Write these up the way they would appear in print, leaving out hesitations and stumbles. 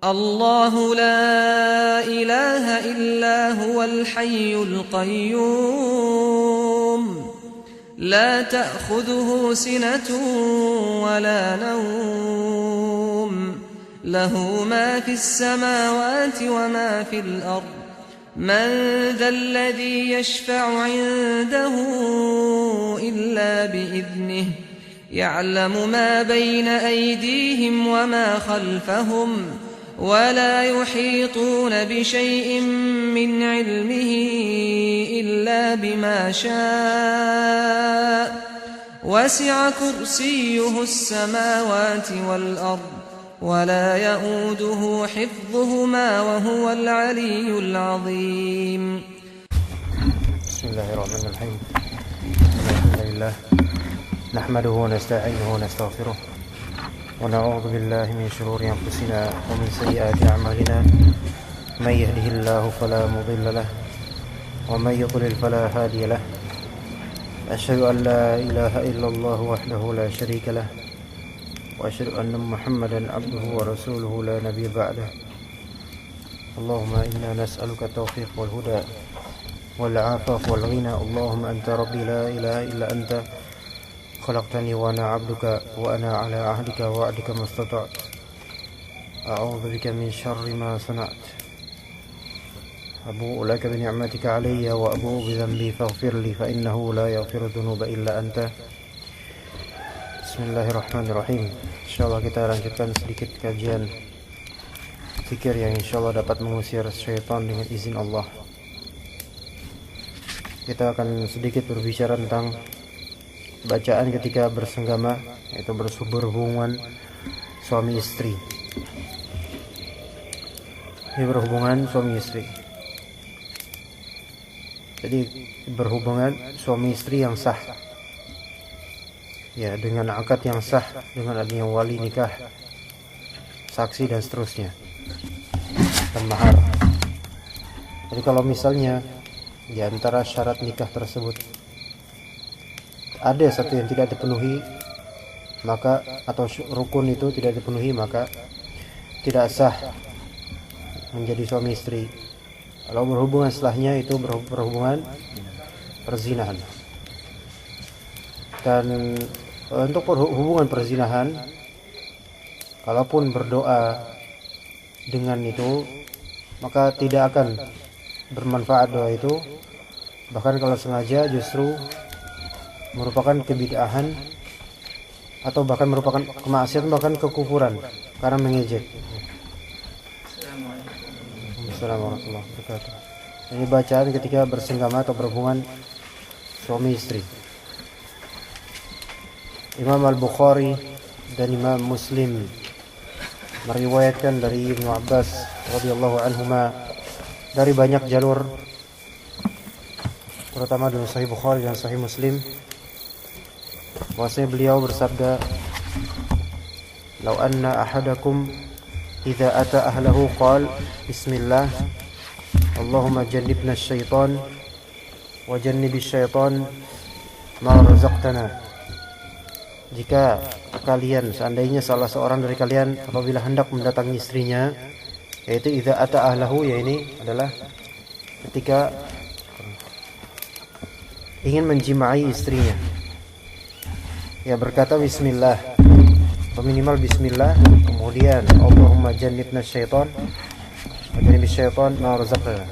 الله لا إله إلا هو الحي القيوم لا تأخذه سنة ولا نوم له ما في السماوات وما في الأرض من ذا الذي يشفع عنده إلا بإذنه يعلم ما بين أيديهم وما خلفهم ولا يحيطون بشيء من علمه إلا بما شاء وسع كرسيه السماوات والأرض ولا يؤوده حفظهما وهو العلي العظيم. بسم الله الرحمن الرحيم. الحمد لله نحمده ونستعينه ونستغفره ونعوذ بالله من شرور أنفسنا ومن سيئات أعمالنا من يهده الله فلا مضل له ومن يضلل فلا هادي له أشهد أن لا إله إلا الله وحده لا شريك له وأشهد أن محمدا عبده ورسوله لا نبي بعده اللهم إنا نسألك التوفيق والهدى والعافاف والغنى اللهم أنت ربي لا إله إلا أنت خلقتني وأنا عبدك وأنا على عهدك ووعدك ما استطعت أعوذ بك من شر ما صنعت أبوء لك بنعمتك علي وأبوء بذنبي فاغفر لي فإنه لا يغفر الذنوب إلا أنت. Bismillahirrahmanirrahim. Insyaallah kita lanjutkan sedikit kajian zikir yang insyaallah dapat mengusir syaitan dengan izin Allah. Kita akan sedikit berbicara tentang bacaan ketika bersenggama, yaitu berhubungan suami istri. Ini berhubungan suami istri. Jadi berhubungan suami istri yang sah. Ya, dengan akad yang sah, dengan adanya wali nikah, saksi dan seterusnya, dan mahar. Jadi kalau misalnya di antara syarat nikah tersebut ada satu yang tidak dipenuhi, maka atau rukun itu tidak dipenuhi, maka tidak sah menjadi suami istri. Kalau berhubungan setelahnya itu berhubungan perzinahan. Dan untuk hubungan perzinahan, kalaupun berdoa dengan itu, maka tidak akan bermanfaat doa itu. Bahkan kalau sengaja justru merupakan kebid'ahan atau bahkan merupakan kemaksiatan, bahkan kekufuran karena mengejek. Assalamualaikum warahmatullahi wabarakatuh. Ini bacaan ketika bersenggama atau berhubungan suami istri. Imam Al-Bukhari dan Imam Muslim meriwayatkan dari Ibnu Abbas radhiyallahu anhuma dari banyak jalur, terutama dalam Sahih Bukhari dan Sahih Muslim, bahwasanya beliau bersabda, "Lau anna ahadakum idza ata ahlahu qala bismillah Allahumma jannibna asy-syaitan wa jannibish syaitan ma razaqtana." Jika kalian, seandainya salah seorang dari kalian apabila hendak mendatangi istrinya, yaitu idza ata ahlahu, ya ini adalah ketika ingin menjimai istrinya, ya berkata bismillah, atau minimal bismillah, kemudian Allahumma jannibna syaitan wa jannibish syaitan ma razaqtana.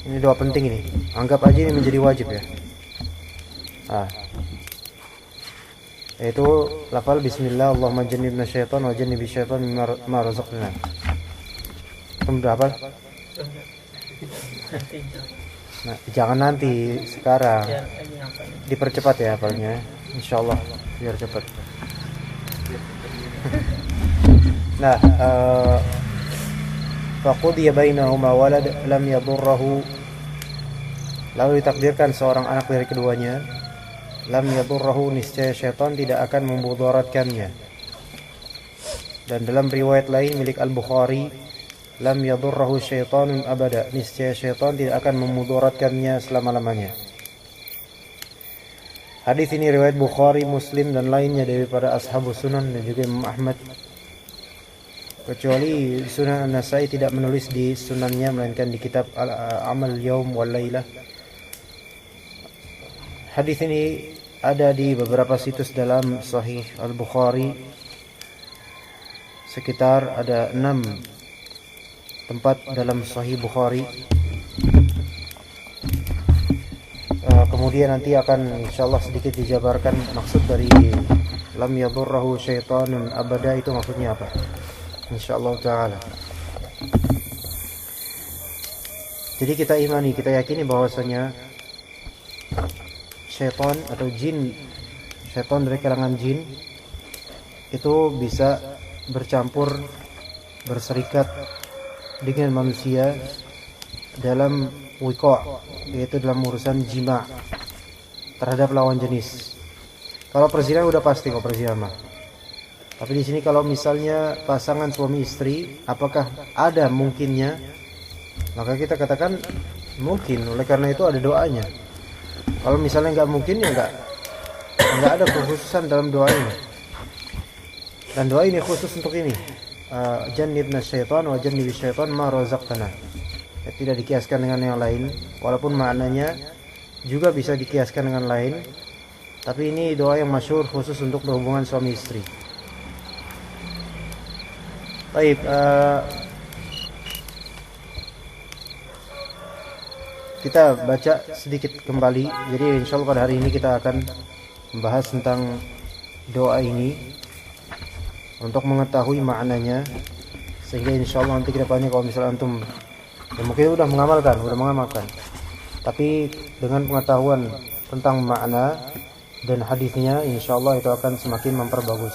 Ini doa penting ini. Anggap aja ini menjadi wajib ya. Yaitu lafal bismillah Allahumma jannibna syaitan wa jannibish syaitan ma razaqtana. Kemudian apa? Nah, jangan nanti, sekarang. Dipercepat ya hafalnya, insyaallah biar cepat. Nah, faqudiya bainahuma walad lam yadurruhu, lalu ditakdirkan seorang anak dari keduanya, lam yadurruhu, niscaya syaitan tidak akan memudaratkannya. Dan dalam riwayat lain milik Al-Bukhari, lam yadurruhu syaitanun abada, niscaya syaitan tidak akan memudaratkannya selama-lamanya. Hadis ini riwayat Bukhari, Muslim dan lainnya daripada ashabus sunan dan juga Imam Ahmad. kecuali Sunan An-Nasai tidak menulis di sunannya melainkan di kitab Amal Yaum wal Lailah. Hadis ini ada di beberapa situs dalam Sahih Al-Bukhari. Sekitar ada 6 tempat dalam Sahih Bukhari. Kemudian nanti akan insyaallah sedikit dijabarkan maksud dari lam yadurruhu syaitanun abada itu maksudnya apa, insyaallah taala. Jadi kita imani, kita yakini bahwasanya syaitan atau jin, syaitan dari kalangan jin itu bisa bercampur, berserikat dengan manusia dalam wiqa', yaitu dalam urusan jima' terhadap lawan jenis. Kalau perzinahan udah pasti kok perzinahan. Tapi di sini kalau misalnya pasangan suami istri, apakah ada mungkinnya? Maka kita katakan mungkin. Oleh karena itu ada doanya. Kalau misalnya nggak mungkin ya nggak ada kekhususan dalam doa ini. Dan doa ini khusus untuk ini. Jannibna syaitan wa jannibi syaitan ma razaqtana. Ya, tidak dikiaskan dengan yang lain, walaupun maknanya juga bisa dikiaskan dengan lain. Tapi ini doa yang masyhur khusus untuk berhubungan suami istri. Baik, kita baca sedikit kembali. Jadi insyaallah pada hari ini kita akan membahas tentang doa ini untuk mengetahui maknanya, sehingga insyaallah nanti kedepannya kalau misalnya antum ya mungkin udah mengamalkan, tapi dengan pengetahuan tentang makna dan hadisnya, insyaallah itu akan semakin memperbagus.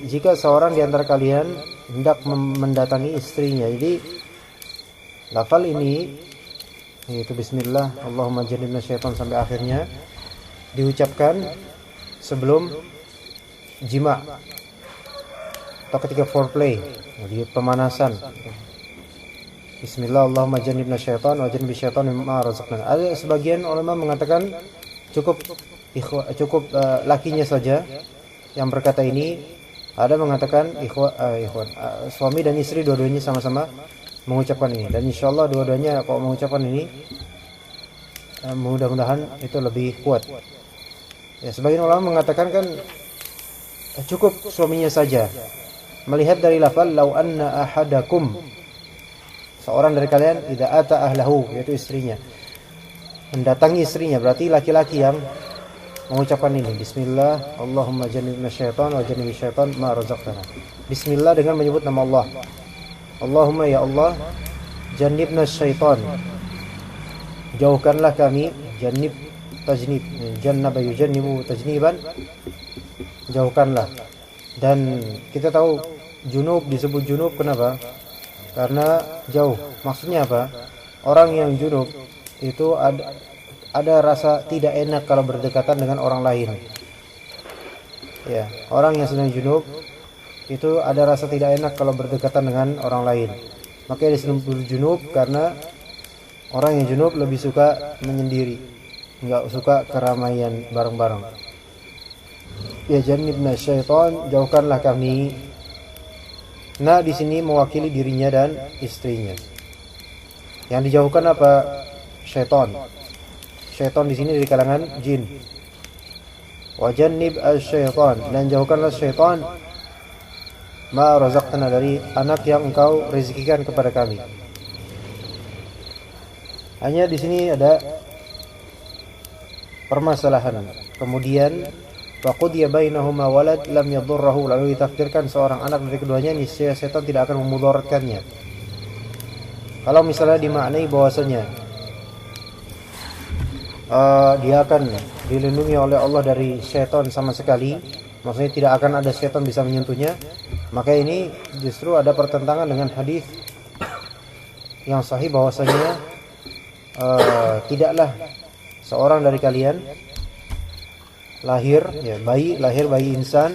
Jika seorang di antara kalian hendak mendatangi istrinya, jadi lafal ini yaitu bismillah Allahumma jannibna syaitan sampai akhirnya diucapkan sebelum jima' atau ketika foreplay, jadi pemanasan. Bismillah Allahumma jannibna syaitan wa jannibi syaitan mimma razaqtana. Ada sebagian ulama mengatakan cukup lakinya saja yang berkata ini. Ada mengatakan suami dan istri dua-duanya sama-sama mengucapkan ini, dan insyaallah dua-duanya kalau mengucapkan ini mudah-mudahan itu lebih kuat. Ya, sebagian ulama mengatakan kan cukup suaminya saja. Melihat dari lafal lau anna ahadakum, seorang dari kalian idza ata ahlahu, yaitu istrinya, mendatangi istrinya, berarti laki-laki yang mengucapkan ini, bismillah Allahumma jannibna syaitan wa jannibi syaitan ma razaqtana. Bismillah dengan menyebut nama Allah. Allahumma ya Allah, jannibna syaitan, jauhkanlah kami, jannib tajnib, jannaba yujannibu tajniban, jauhkanlah. Dan kita tahu junub disebut junub kenapa? Karena jauh. Maksudnya apa? Orang yang junub itu ada rasa tidak enak kalau berdekatan dengan orang lain. Ya, orang yang sedang junub itu ada rasa tidak enak kalau berdekatan dengan orang lain. Makanya disebut junub karena orang yang junub lebih suka menyendiri, enggak suka keramaian bareng-bareng. Ya jannibna syaitan, jauhkanlah kami. Nah, di sini mewakili dirinya dan istrinya. Yang dijauhkan apa? Syaitan. Syaitan di sini dari kalangan jin. Wa jannib asy-syaitan, dan jauhkanlah syaitan ma razaqtana, dari anak yang engkau rezekikan kepada kami. Hanya di sini ada permasalahan. Kemudian waqudiya bainahuma walad lam yadurruhu, lalu ditakdirkan seorang anak dari keduanya, niscaya setan tidak akan memudaratkannya. Kalau misalnya dimaknai bahwasanya dia akan dilindungi oleh Allah dari syaitan sama sekali, maksudnya tidak akan ada syaitan bisa menyentuhnya, maka ini justru ada pertentangan dengan hadis yang sahih bahwasanya tidaklah seorang dari kalian lahir bayi insan,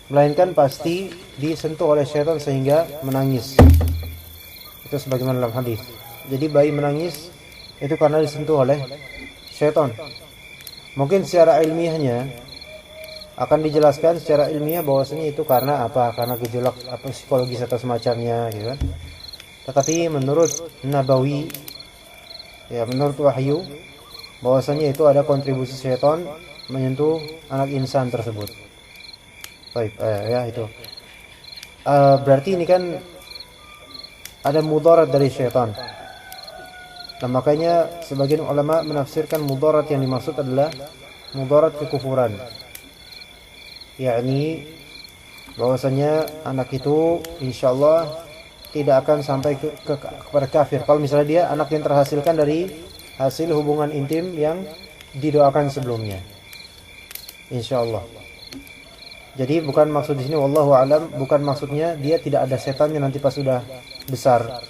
melainkan pasti disentuh oleh syaitan sehingga menangis. Itu sebagaimana dalam hadis. Jadi bayi menangis itu karena disentuh oleh syaitan. Mungkin secara ilmiahnya akan dijelaskan secara ilmiah bahwasanya itu karena apa? Karena gejolak apa psikologis atau semacamnya gitu kan. Tetapi menurut Nabawi, ya menurut wahyu, bahwasanya itu ada kontribusi syaitan menyentuh anak insan tersebut. Baik, ya itu. Berarti ini kan ada mudarat dari syaitan. Nah, makanya sebagian ulama menafsirkan mudarat yang dimaksud adalah mudarat kekufuran. Yakni bahwasanya anak itu insyaallah tidak akan sampai kepada kafir. Kalau misalnya dia anak yang terhasilkan dari hasil hubungan intim yang didoakan sebelumnya. Insyaallah. Jadi bukan maksud di sini wallahu alam, bukan maksudnya dia tidak ada setannya nanti pas sudah besar.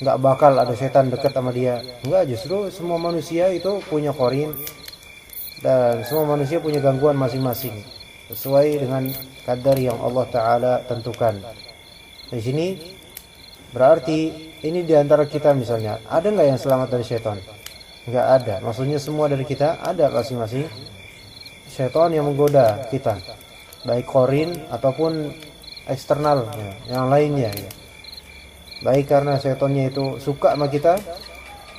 Enggak bakal ada setan dekat sama dia. Enggak, justru semua manusia itu punya qarin dan semua manusia punya gangguan masing-masing sesuai dengan kadar yang Allah Ta'ala tentukan. Di sini berarti ini diantara kita misalnya ada nggak yang selamat dari syaitan? Nggak ada. Maksudnya semua dari kita ada masing-masing syaitan yang menggoda kita, baik qarin ataupun eksternal ya, yang lainnya ya. Baik karena syaitannya itu suka sama kita,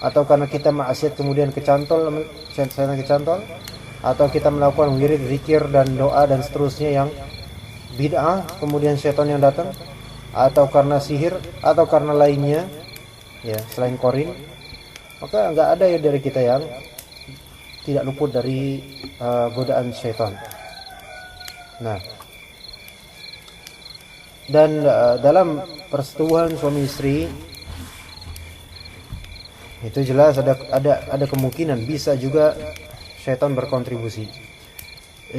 atau karena kita maksiat kemudian kecantol syaitan kecantol, atau kita melakukan wirid, zikir dan doa dan seterusnya yang bid'ah kemudian syaitan yang datang, atau karena sihir atau karena lainnya ya selain qarin, maka enggak ada ya dari kita yang tidak luput dari godaan syaitan. Nah, dan dalam persetubuhan suami istri itu jelas ada kemungkinan bisa juga syaitan berkontribusi.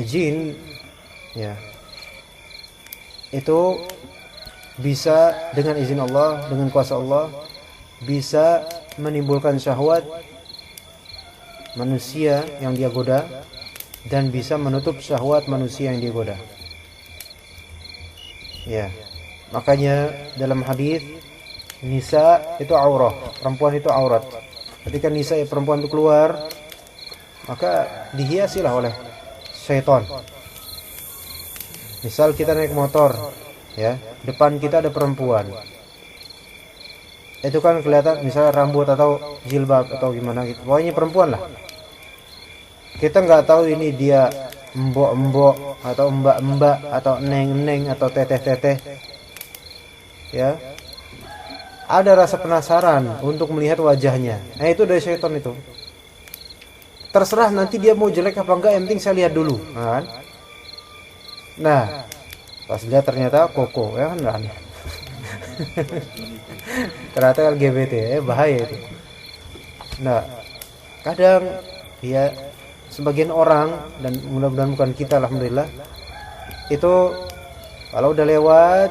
Jin ya itu bisa dengan izin Allah, dengan kuasa Allah bisa menimbulkan syahwat manusia yang dia goda dan bisa menutup syahwat manusia yang dia goda. Ya. Makanya dalam hadis nisa itu aurah, perempuan itu aurat. Ketika nisa perempuan itu keluar, maka dihiasilah oleh syaitan. Misal kita naik motor, ya, depan kita ada perempuan. Itu kan kelihatan misalnya rambut atau jilbab atau gimana gitu. Pokoknya perempuan lah. Kita nggak tahu ini dia mbok-mbok atau mbak-mbak atau neng-neng atau teteh-teteh. Ya. Ada rasa penasaran untuk melihat wajahnya. Nah, itu dari syaitan itu. Terserah nanti dia mau jelek apa enggak, yang penting saya lihat dulu, kan? Nah, pas lihat ternyata koko, ya kan aneh. Ternyata LGBT, bahaya itu. Nah, kadang ya sebagian orang, dan mudah-mudahan bukan kita, alhamdulillah, itu kalau udah lewat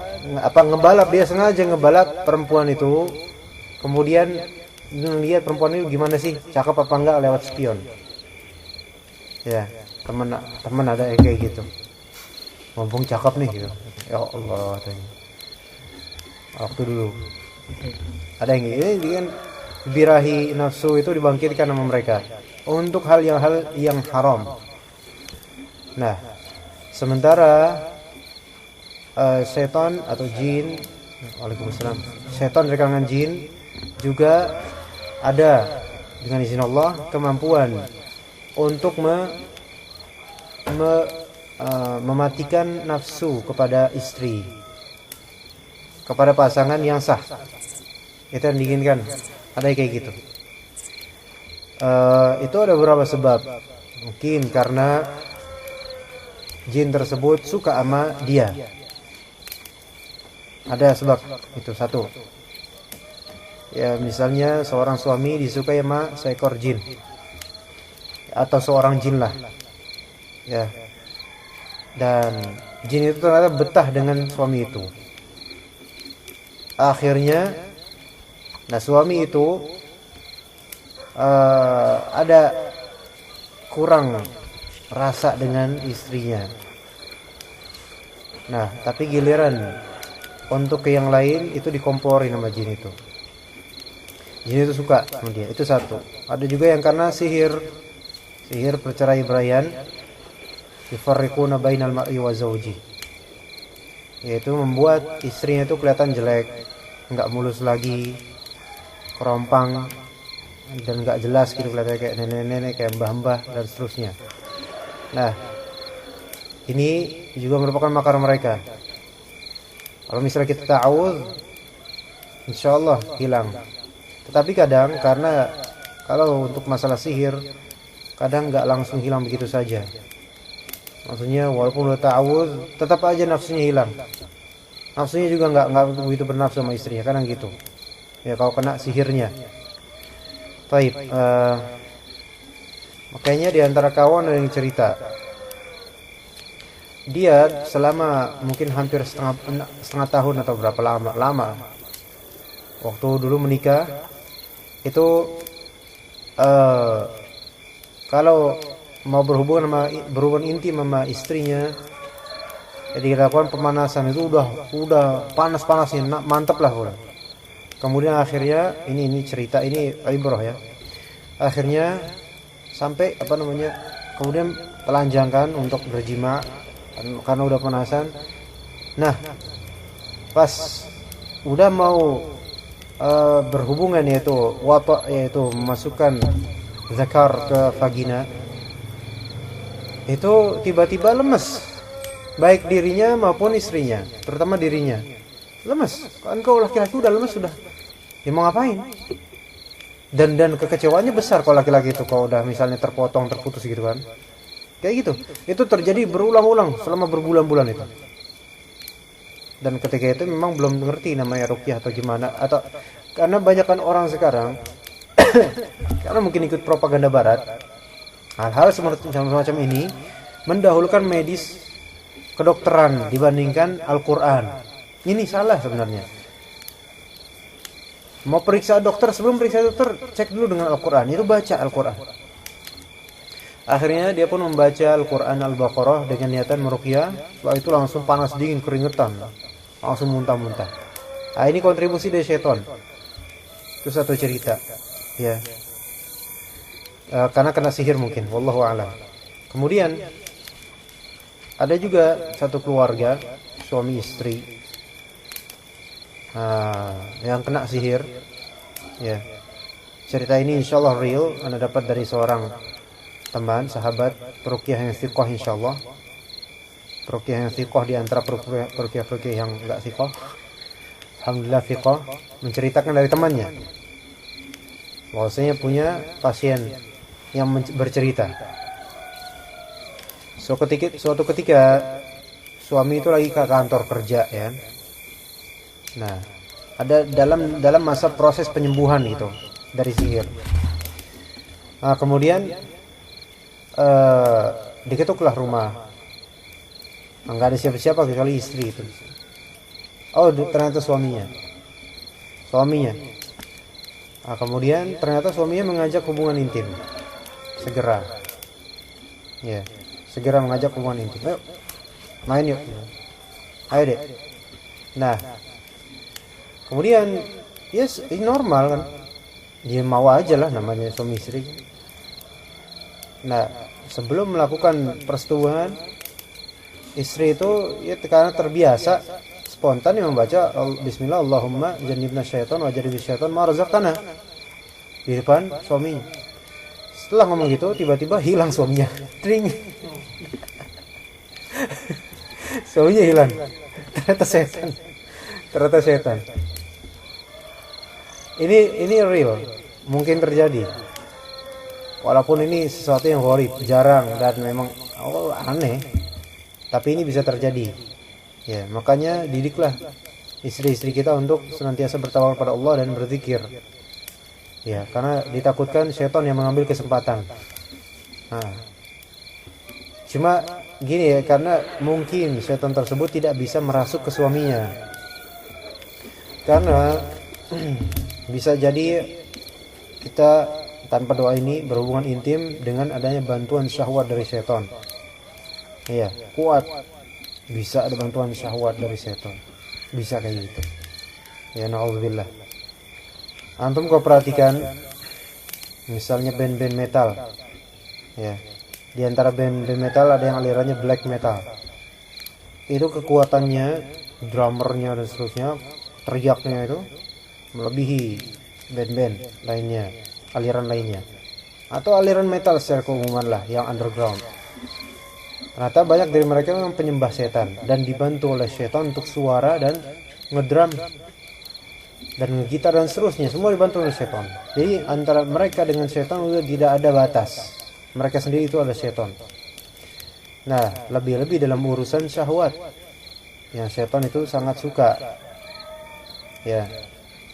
ngebalap, dia sengaja ngebalap perempuan itu, kemudian lihat perempuan itu gimana sih, cakep apa enggak lewat spion. Ya, teman ada yang kayak gitu. Mumpung cakep nih gitu. Ya Allah, katanya. Waktu dulu ada yang ini kan birahi nafsu itu dibangkitkan sama mereka untuk hal yang haram. Nah, sementara setan atau jin, waalaikumsalam, setan dari kalangan jin juga ada dengan izin Allah kemampuan untuk mematikan nafsu kepada istri, kepada pasangan yang sah. Itu yang diinginkan. Ada kayak gitu. Itu ada beberapa sebab. Mungkin karena jin tersebut suka sama dia. Ada sebab itu satu. Ya, misalnya seorang suami disukai sama seekor jin atau seorang jin lah. Ya. Dan jin itu ternyata betah dengan suami itu. Akhirnya, nah suami itu ada kurang rasa dengan istrinya. Nah, tapi giliran untuk ke yang lain itu dikomporin sama jin itu. Jin itu suka sama dia. Itu satu. Ada juga yang karena sihir perceraian. yufarriquna bainal mar'i wa zawji, yaitu membuat istrinya itu kelihatan jelek, nggak mulus lagi, kerompang dan nggak jelas gitu, kelihatan kayak nenek-nenek, kayak mbah-mbah dan seterusnya. Nah, ini juga merupakan makar mereka. Kalau misalnya kita ta'awudz, insyaallah hilang. Tetapi kadang karena kalau untuk masalah sihir, kadang nggak langsung hilang begitu saja. Maksudnya walaupun udah ta'awudz, tetap aja nafsunya hilang. Nafsunya juga nggak begitu bernafsu sama istrinya, kadang gitu. Ya kalau kena sihirnya. Baik, makanya di antara kawan ada yang cerita, dia selama mungkin hampir setengah tahun atau berapa lama waktu dulu menikah itu, kalau mau berhubungan intim sama istrinya, jadi dilakukan pemanasan itu udah panas-panasnya, mantep lah udah. Kemudian akhirnya ini cerita, ini ibrah ya. Akhirnya sampai kemudian telanjangkan untuk berjima karena udah panasan. Nah, pas udah mau berhubungan, yaitu wata, yaitu memasukkan zakar ke vagina, itu tiba-tiba lemes, baik dirinya maupun istrinya, terutama dirinya lemes. Kan kau laki-laki udah lemes sudah, ya mau ngapain? Dan kekecewaannya besar kalau laki-laki itu kalau udah misalnya terputus gitu kan, kayak gitu. Itu terjadi berulang-ulang selama berbulan-bulan itu. Dan ketika itu memang belum ngerti namanya ruqyah atau gimana, atau karena banyak kan orang sekarang karena mungkin ikut propaganda barat, hal-hal semacam ini mendahulukan medis, kedokteran dibandingkan Al-Quran. Ini salah sebenarnya. Mau periksa dokter, sebelum periksa dokter cek dulu dengan Al-Quran, itu baca Al-Quran. Akhirnya dia pun membaca Al-Quran Al-Baqarah dengan niatan meruqyah. Setelah itu langsung panas dingin, keringetan, langsung muntah-muntah. Nah, ini kontribusi dari setan. Itu satu cerita ya, karena kena sihir mungkin, wallahu a'lam. Kemudian ada juga satu keluarga suami istri yang kena sihir ya. Cerita ini insyaallah real, Anda dapat dari seorang teman sahabat peruqyah yang thiqah, insyaallah peruqyah yang thiqah di antara peruqyah yang enggak thiqah. Alhamdulillah thiqah, menceritakan dari temannya bahwasanya punya pasien yang bercerita, suatu ketika suami itu lagi ke kantor kerja ya. Nah, ada dalam masa proses penyembuhan itu dari sihir. Nah, kemudian diketuklah rumah. Enggak ada siapa-siapa kecuali istri itu. Oh, ternyata suaminya. Nah, kemudian ternyata suaminya mengajak hubungan intim. Segera mengajak hubungan intim. Ayo, main yuk. Ayo dek. Nah, kemudian ini normal kan, dia mau aja lah, namanya suami istri. Nah, sebelum melakukan persetubuhan, istri itu ya karena terbiasa spontan yang membaca Bismillah Allahumma jannibna syaitan wa jannibis syaitan ma razaqtana di depan suaminya. Setelah ngomong gitu, tiba-tiba hilang suaminya. Tring. Suaminya hilang. Ternyata setan. Ini real, mungkin terjadi. Walaupun ini sesuatu yang gharib, jarang dan memang aneh, tapi ini bisa terjadi. Ya, makanya didiklah istri-istri kita untuk senantiasa bertawakal pada Allah dan berzikir. Ya, karena ditakutkan setan yang mengambil kesempatan. Nah, cuma gini ya, karena mungkin setan tersebut tidak bisa merasuk ke suaminya. Karena bisa jadi kita tanpa doa ini berhubungan intim dengan adanya bantuan syahwat dari setan. Iya, kuat. Bisa ada bantuan syahwat dari setan. Bisa kayak gitu. Ya, na'udzubillah. Antum kau perhatikan misalnya band-band metal. Ya. Di antara band metal ada yang alirannya black metal. Itu kekuatannya, drummernya dan seterusnya, teriaknya itu melebihi band-band lainnya, aliran lainnya. Atau aliran metal secara keumuman lah, yang underground. Ternyata banyak dari mereka memang penyembah setan dan dibantu oleh setan untuk suara dan ngedrum dan ngegitar dan seterusnya, semua dibantu oleh setan. Jadi antara mereka dengan setan sudah tidak ada batas. Mereka sendiri itu adalah setan. Nah, lebih-lebih dalam urusan syahwat, yang setan itu sangat suka, ya,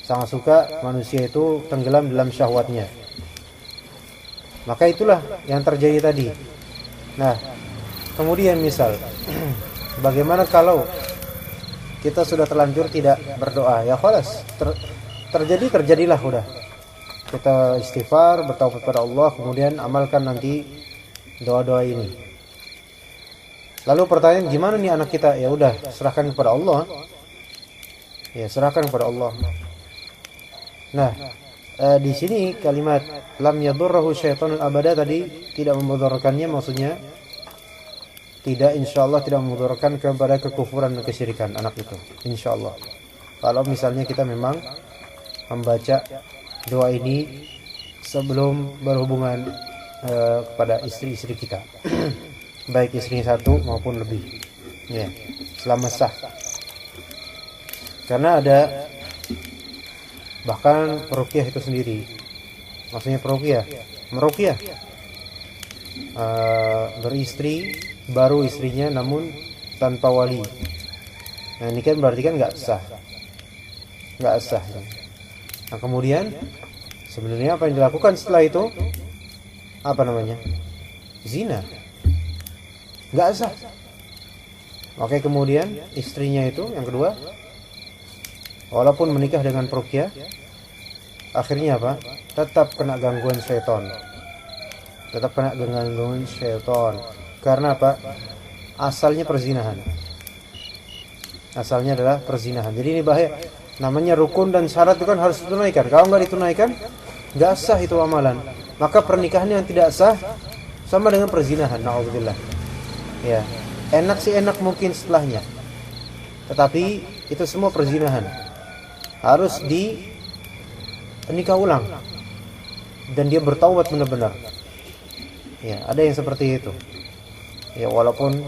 sangat suka manusia itu tenggelam dalam syahwatnya. Maka itulah yang terjadi tadi. Nah, kemudian misal, bagaimana kalau kita sudah terlanjur tidak berdoa? Ya khalas, terjadilah udah. Kita istighfar, bertaubat pada Allah, kemudian amalkan nanti doa-doa ini. Lalu pertanyaan, gimana nih anak kita? Ya udah, serahkan kepada Allah. Ya, serahkan kepada Allah. Nah, di sini kalimat lam yadurruhu syaitanun abada tadi tidak memudaratkannya, maksudnya tidak, insyaallah tidak memudaratkan kepada kekufuran dan kesyirikan anak itu, insyaallah. Kalau misalnya kita memang membaca doa ini sebelum berhubungan kepada istri-istri kita. Baik istrinya satu maupun lebih, ya, selama sah. Karena ada bahkan peruqyah itu sendiri, maksudnya meruqyah beristri baru istrinya namun tanpa wali. Nah ini kan berarti kan nggak sah. Nah kemudian sebenarnya apa yang dilakukan setelah itu? Apa namanya? Zina. Nggak sah. Oke, kemudian istrinya itu yang kedua, walaupun menikah dengan peruqyah, akhirnya apa? Tetap kena gangguan syaitan. Karena apa? Asalnya perzinahan. Asalnya adalah perzinahan. Jadi ini bahaya. Namanya rukun dan syarat itu kan harus ditunaikan. Kalau nggak ditunaikan, nggak sah itu amalan. Maka pernikahan yang tidak sah sama dengan perzinahan. Na'udzubillah. Ya, enak sih enak mungkin setelahnya. Tetapi itu semua perzinahan. Harus nikah ulang. Dan dia bertaubat benar-benar. Ya, ada yang seperti itu. Ya, walaupun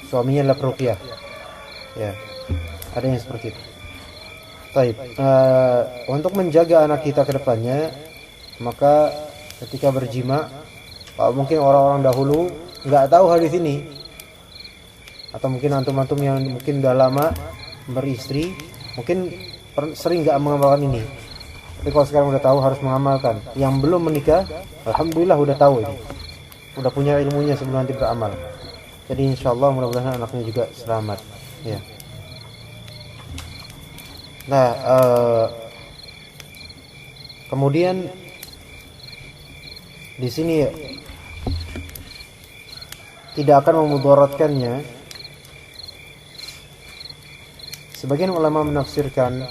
suaminya adalah peruqyah. Ya, ada yang seperti itu. Baik, untuk menjaga anak kita ke depannya, maka ketika berjima, mungkin orang-orang dahulu nggak tahu hadis ini, atau mungkin antum-antum yang mungkin udah lama beristri, mungkin sering nggak mengamalkan ini. Tapi kalau sekarang udah tahu harus mengamalkan. Yang belum menikah, alhamdulillah udah tahu ini, udah punya ilmunya sebelum nanti beramal. Jadi insyaallah mudah-mudahan anaknya juga selamat. Ya. Nah, kemudian di sini tidak akan memudaratkannya. Sebagian ulama menafsirkan,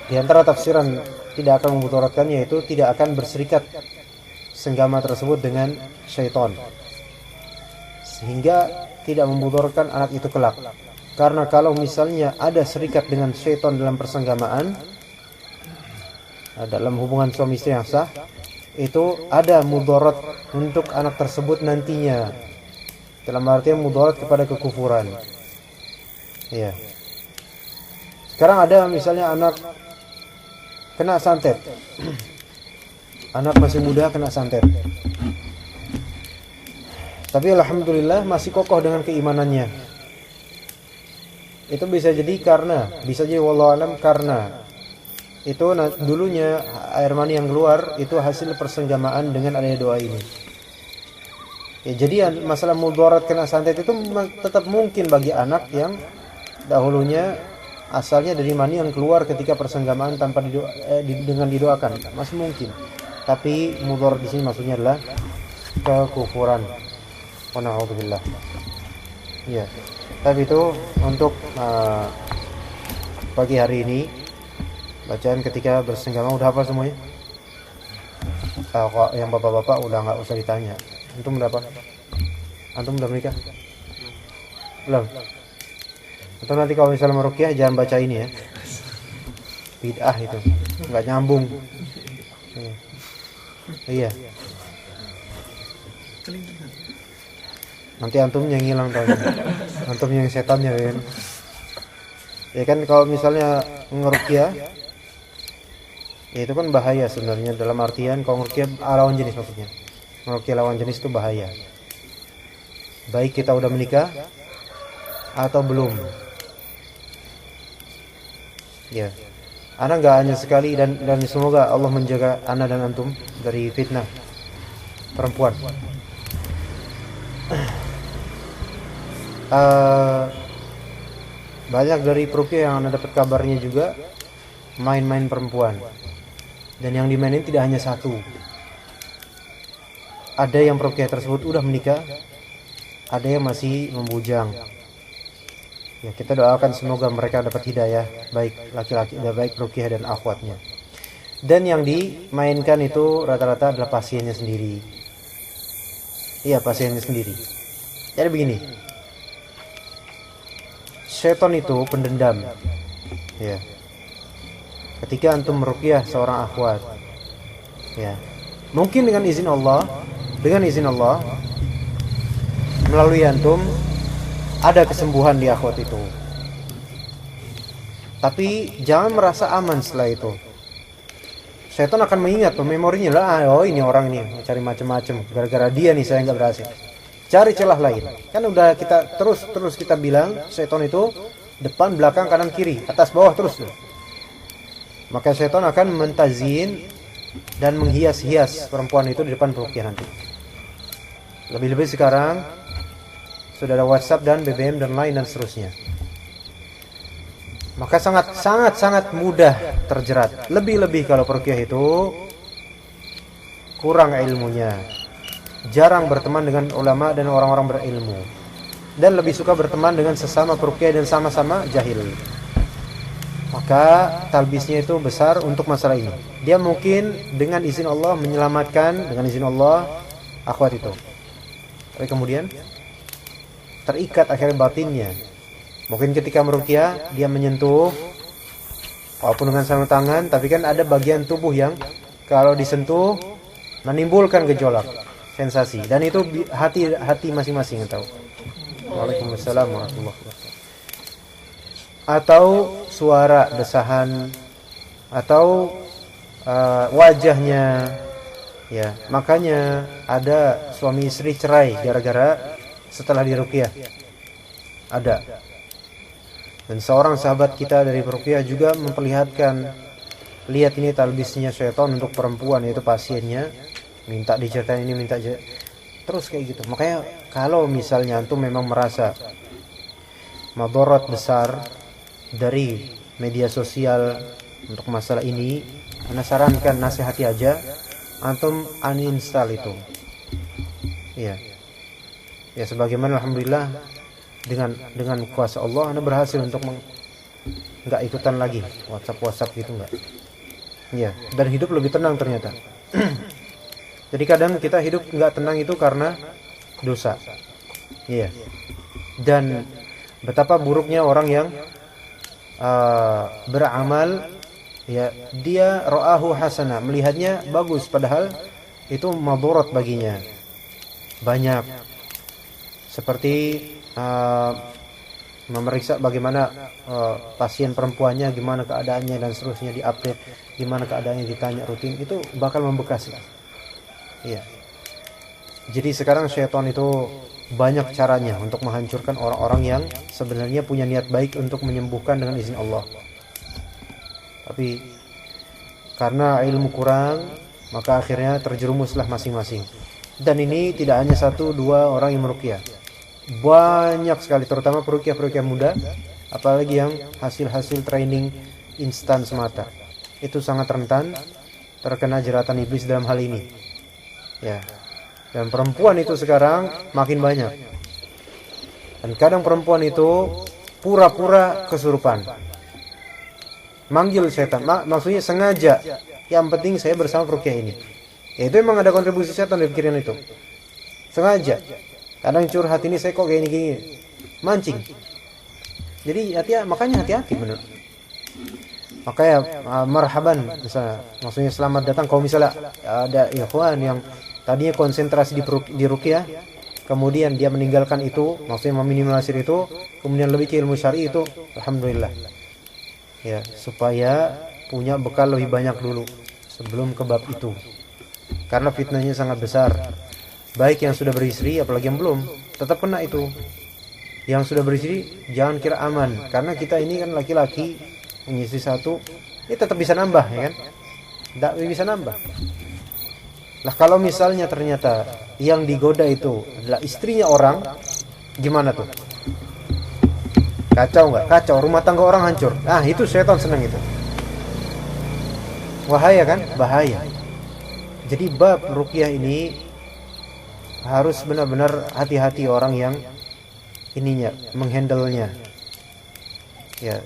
di antara tafsiran tidak akan memudaratkannya yaitu tidak akan berserikat senggama tersebut dengan syaitan, sehingga tidak memudaratkan anak itu kelak. Karena kalau misalnya ada serikat dengan syaitan dalam persenggamaan, dalam hubungan suami istri yang sah, itu ada mudarat untuk anak tersebut nantinya, dalam artian mudarat kepada kekufuran. Ya. Sekarang ada misalnya anak kena santet. Anak masih muda kena santet. Tapi alhamdulillah masih kokoh dengan keimanannya. Itu bisa jadi wallahu alam karena itu dulunya air mani yang keluar itu hasil persenggamaan dengan adanya doa ini. Ya, jadi masalah mudarat kena santet itu tetap mungkin bagi anak yang dahulunya asalnya dari mani yang keluar ketika persenggamaan tanpa dengan didoakan, masih mungkin. Tapi mudarat di sini maksudnya adalah kekufuran. Wa na'udzubillah. Ya. Tapi itu untuk pagi hari ini bacaan ketika bersenggama. Udah hafal semuanya? Kok yang bapak-bapak udah nggak usah ditanya. Antum udah apa? Antum udah menikah? Belum. Atau nanti kalau misalnya meruqyah jangan baca ini ya. Bid'ah itu, nggak nyambung. Iya. Nanti antum yang hilang tahu. Antum yang setannya kan. Ya kan kalau misalnya ngeruqyah, ya itu kan bahaya sebenarnya dalam artian kalau ngeruqyah lawan jenis maksudnya. Ngeruqyah lawan jenis itu bahaya. Baik kita udah menikah atau belum. Ya. Ana nggak hanya sekali dan semoga Allah menjaga ana dan antum dari fitnah perempuan. Banyak dari peruqyah yang ana dapat kabarnya juga main-main perempuan. Dan yang dimainin tidak hanya satu. Ada yang peruqyah tersebut udah menikah, ada yang masih membujang. Ya, kita doakan semoga mereka dapat hidayah, baik laki-laki dan baik ruqyah dan akhwatnya. Dan yang dimainkan itu rata-rata adalah pasiennya sendiri. Iya, pasiennya sendiri. Jadi begini. Setan itu pendendam. Ya. Ketika antum meruqyah seorang akhwat, ya. Mungkin dengan izin Allah, melalui antum ada kesembuhan di akhwat itu. Tapi jangan merasa aman setelah itu. Setan akan mengingat memorinya lah, oh ini orang ini cari macam-macam. Gara-gara dia nih saya nggak berhasil. Cari celah lain. Kan udah kita terus kita bilang setan itu depan, belakang, kanan, kiri, atas, bawah terus. Maka setan akan mentazin dan menghias-hias perempuan itu di depan peruqyah nanti. Lebih-lebih sekarang sudah ada WhatsApp dan BBM dan lain dan seterusnya. Maka sangat mudah terjerat. Lebih-lebih kalau peruqyah itu kurang ilmunya, jarang berteman dengan ulama dan orang-orang berilmu, dan lebih suka berteman dengan sesama peruqyah dan sama-sama jahil. Maka talbisnya itu besar untuk masalah ini. Dia mungkin dengan izin Allah menyelamatkan dengan izin Allah akhwat itu. Tapi kemudian terikat akhirnya batinnya. Mungkin ketika meruqyah dia menyentuh walaupun dengan sarung tangan, tapi kan ada bagian tubuh yang kalau disentuh menimbulkan gejolak, sensasi, dan itu hati masing-masing yang tahu. Waalaikumsalam warahmatullahi wabarakatuh. Atau suara desahan atau wajahnya, ya. Makanya ada suami istri cerai gara-gara setelah diruqyah. Ada. Dan seorang sahabat kita dari peruqyah juga memperlihatkan, lihat ini talbisnya syaitan untuk perempuan, yaitu pasiennya minta diceritain ini, terus kayak gitu. Makanya kalau misalnya antum memang merasa madarat besar dari media sosial untuk masalah ini, ana sarankan, nasihati aja, antum uninstall itu. Iya. Ya sebagaimana alhamdulillah dengan kuasa Allah ana berhasil untuk enggak ikutan lagi WhatsApp gitu enggak. Iya, dan hidup lebih tenang ternyata. Jadi kadang kita hidup enggak tenang itu karena dosa. Iya. Dan betapa buruknya orang yang beramal, ya, dia ra'ahu hasanah, melihatnya bagus padahal itu madharat baginya. Banyak seperti memeriksa bagaimana pasien perempuannya, gimana keadaannya dan seterusnya, diupdate gimana keadaannya, ditanya rutin, itu bakal membekas. Iya. Jadi sekarang syaitan itu banyak caranya untuk menghancurkan orang-orang yang sebenarnya punya niat baik untuk menyembuhkan dengan izin Allah. Tapi karena ilmu kurang, maka akhirnya terjerumuslah masing-masing. Dan ini tidak hanya 1-2 orang yang meruqyah. Banyak sekali, terutama peruqyah muda, apalagi yang hasil training instan semata. Itu sangat rentan terkena jeratan iblis dalam hal ini. Ya. Dan perempuan itu sekarang makin banyak. Dan kadang perempuan itu pura-pura kesurupan. Manggil setan, maksudnya sengaja. Yang penting saya bersama peruqyah ini. Ya itu emang ada kontribusi setan di pikiran itu. Sengaja. Kadang curhat, ini saya kok kayak gini-gini. Mancing. Jadi makanya hati-hati bener. Makanya marhaban misalnya, maksudnya selamat datang kalau misalnya ada ikhwan yang tadinya konsentrasi di ruqyah, kemudian dia meninggalkan itu, maksudnya meminimalisir itu, kemudian lebih ke ilmu syar'i itu, alhamdulillah. Ya, supaya punya bekal lebih banyak dulu sebelum ke bab itu. Karena fitnahnya sangat besar. Baik yang sudah beristri, apalagi yang belum, tetap kena itu. Yang sudah beristri jangan kira aman, karena kita ini kan laki-laki punya istri satu, ini tetap bisa nambah, ya kan? Tidak bisa nambah. Lah kalau misalnya ternyata yang digoda itu adalah istrinya orang, gimana tuh? Kacau nggak? Kacau, rumah tangga orang hancur. Ah, itu setan senang itu. Bahaya kan? Bahaya. Jadi bab ruqyah ini harus benar-benar hati-hati orang yang ininya, menghandle-nya. Ya,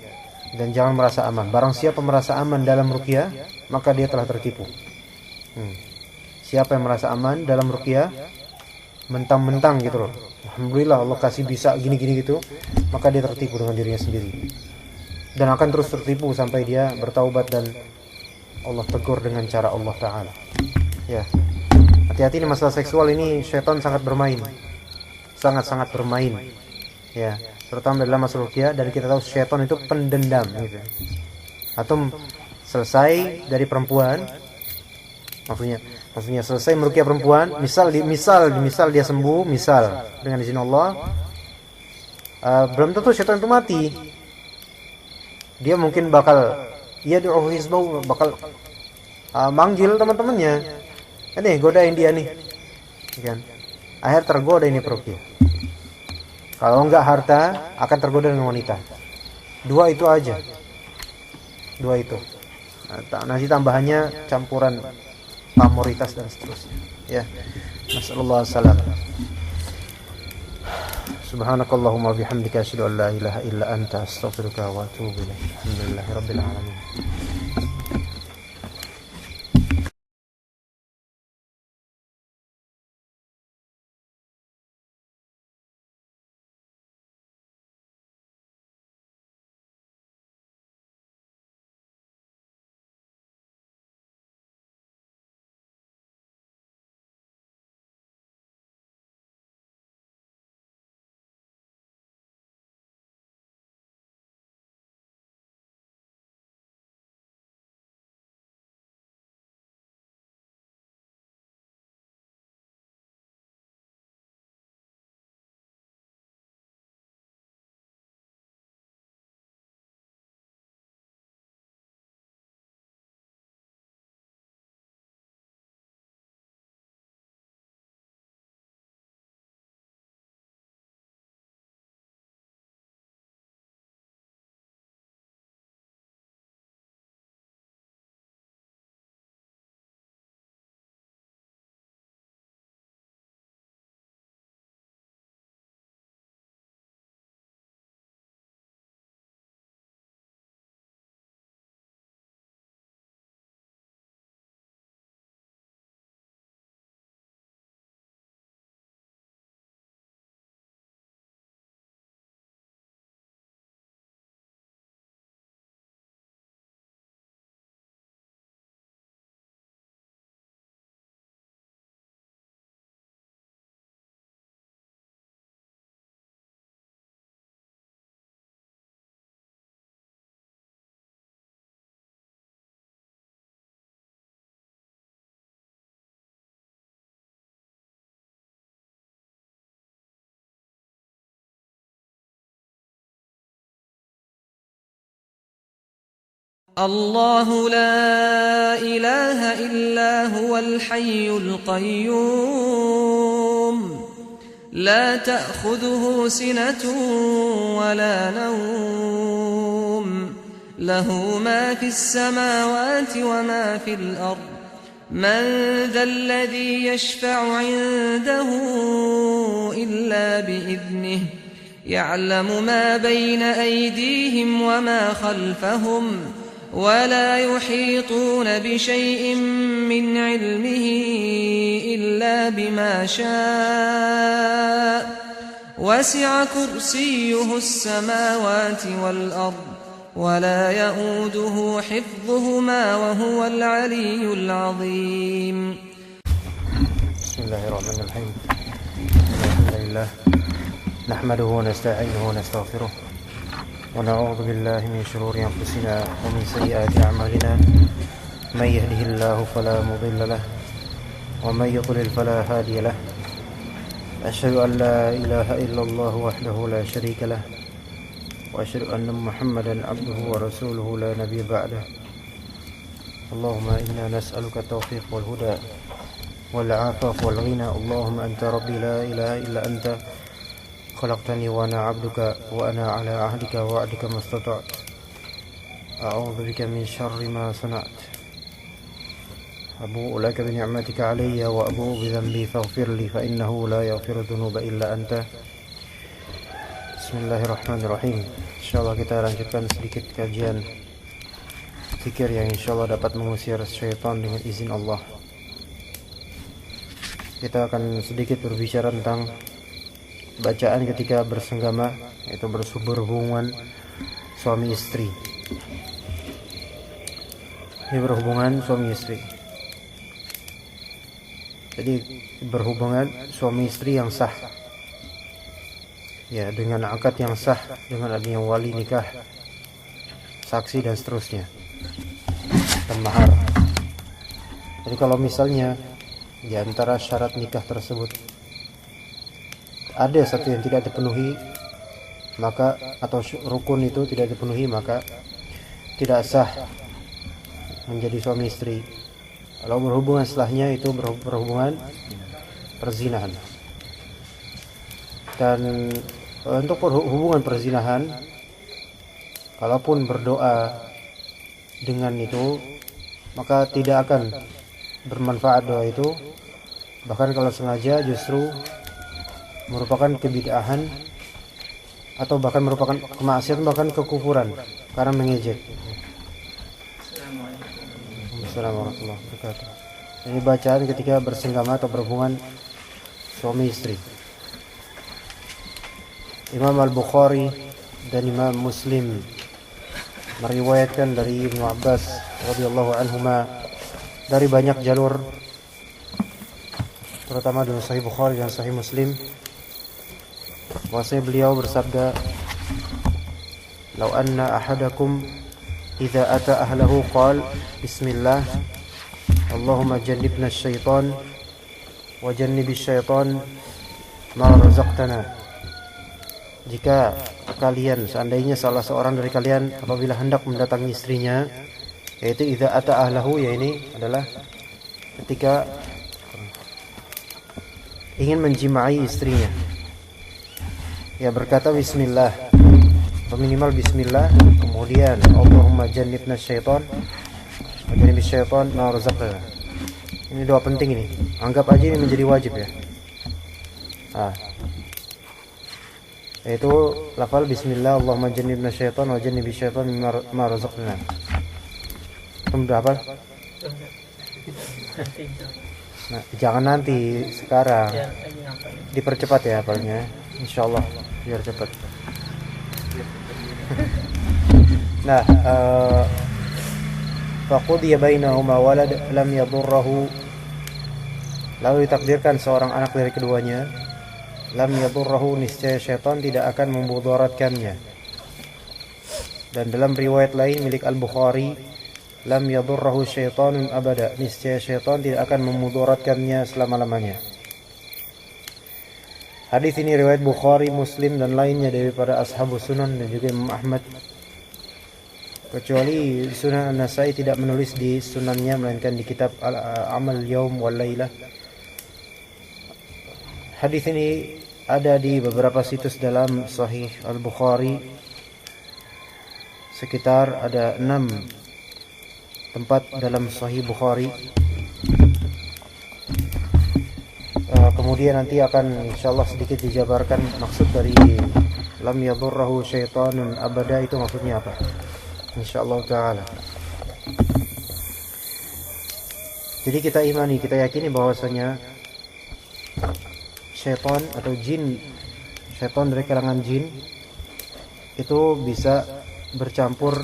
dan jangan merasa aman. Barang siapa merasa aman dalam ruqyah, maka dia telah tertipu. Siapa yang merasa aman dalam ruqyah, mentang-mentang gitu loh, alhamdulillah Allah kasih bisa gini-gini gitu, maka dia tertipu dengan dirinya sendiri. Dan akan terus tertipu sampai dia bertaubat dan Allah tegur dengan cara Allah Ta'ala. Ya, hati-hati nih masalah seksual ini, syaitan sangat bermain. Sangat-sangat bermain. Ya, terutama dalam masalah ruqyah, dan kita tahu syaitan itu pendendam gitu. Atau selesai dari perempuan, maksudnya selesai meruqyah perempuan, misal dia sembuh, misal dengan izin Allah, belum tentu syaitan itu mati. Dia mungkin bakal yad'u hizbahu, bakal manggil teman-temannya, nih godain dia nih, kan? Akhir tergoda ini peruqyah. Kalau enggak harta, akan tergoda dengan wanita. Dua itu aja. Dua itu. Nanti tambahannya campuran pamoritas dan seterusnya. Ya. Nasallallahu alaihi wasallam. Subhanakallahumma bihamdika asyhadu an la ilaha illa anta astaghfiruka wa atubu ilaik. Alhamdulillahirabbil alamin. الله لا إله إلا هو الحي القيوم لا تأخذه سنة ولا نوم له ما في السماوات وما في الأرض من ذا الذي يشفع عنده إلا بإذنه يعلم ما بين أيديهم وما خلفهم ولا يحيطون بشيء من علمه إلا بما شاء وسع كرسيه السماوات والأرض ولا يؤوده حفظهما وهو العلي العظيم. بسم الله الرحمن الرحيم. الحمد لله نحمده ونستعينه ونستغفره ونعوذ بالله من شرور أنفسنا ومن سيئات أعمالنا من يهده الله فلا مضل له ومن يضلل فلا هادي له أشهد أن لا إله إلا الله وحده لا شريك له وأشهد أن محمدا عبده ورسوله لا نبي بعده. اللهم إنا نسألك التوفيق والهدى والعافاف والغنى. اللهم أنت ربي لا إله إلا أنت خلقتني وأنا عبدك وأنا على عهدك ووعدك ما استطعت. أعوذ بك من شر ما صنعت. أبوء لك بنعمتك علي وأبوء بذنبي فاغفر لي فإنه لا يغفر الذنوب إلا أنت. Bismillahirrahmanirrahim. Insyaallah kita lanjutkan sedikit kajian zikir yang insyaallah dapat mengusir syaitan dengan izin Allah. Kita akan sedikit berbicara tentang bacaan ketika bersenggama, yaitu berhubungan suami istri. Ini berhubungan suami istri. Jadi berhubungan suami istri yang sah, ya, dengan akad yang sah, dengan adanya wali nikah, saksi dan seterusnya, dan mahar. Jadi kalau misalnya di antara syarat nikah tersebut ada satu yang tidak dipenuhi, maka atau rukun itu tidak dipenuhi, maka tidak sah menjadi suami istri. Kalau berhubungan setelahnya itu berhubungan perzinahan. Dan untuk hubungan perzinahan, kalaupun berdoa dengan itu, maka tidak akan bermanfaat doa itu. Bahkan kalau sengaja justru merupakan kebid'ahan atau bahkan merupakan kemaksiatan, bahkan kekufuran karena mengejek. Assalamualaikum warahmatullahi wabarakatuh. Ini bacaan ketika bersenggama atau berhubungan suami istri. Imam Al-Bukhari dan Imam Muslim meriwayatkan dari Ibnu Abbas radhiyallahu anhuma dari banyak jalur, terutama dalam Sahih Bukhari dan Sahih Muslim, bahwasanya beliau bersabda, "Lau anna ahadakum idza ata ahlahu qala bismillah Allahumma jannibna asy-syaitan wa jannibish syaitan ma razaqtana." Jika kalian, seandainya salah seorang dari kalian apabila hendak mendatangi istrinya, yaitu idza ata ahlahu, ya ini adalah ketika ingin menjimai istrinya, ya berkata bismillah atau minimal bismillah, kemudian Allahumma jannibna syaitan wa jannibish syaitan ma razaqtana. Ini doa penting ini. Anggap aja ini menjadi wajib ya. Yaitu lafal bismillah Allahumma jannibna syaitan wa jannibish syaitan ma razaqtana. Berapa? Nah, jangan nanti, sekarang. Dipercepat ya hafalnya, insyaallah biar cepat. Nah, faqudiya bainahuma walad lam yadurruhu. Lalu ditakdirkan seorang anak dari keduanya, lam yadurruhu, niscaya syaitan tidak akan memudaratkannya. Dan dalam riwayat lain milik Al-Bukhari, lam yadurruhu syaitanun abada, niscaya syaitan tidak akan memudaratkannya selama-lamanya. Hadis ini riwayat Bukhari, Muslim dan lainnya daripada ashabus sunan dan juga Imam Ahmad. Kecuali Sunan An-Nasai tidak menulis di sunannya, melainkan di kitab Amal Yaum wal Lailah. Hadis ini ada di beberapa situs dalam Sahih Al-Bukhari. Sekitar ada 6 tempat dalam Sahih Bukhari. Kemudian nanti akan insyaallah sedikit dijabarkan maksud dari lam yadurruhu syaitanun abada itu maksudnya apa, insyaallah taala. Jadi kita imani, kita yakini bahwasanya syaitan atau jin, syaitan dari kalangan jin itu bisa bercampur,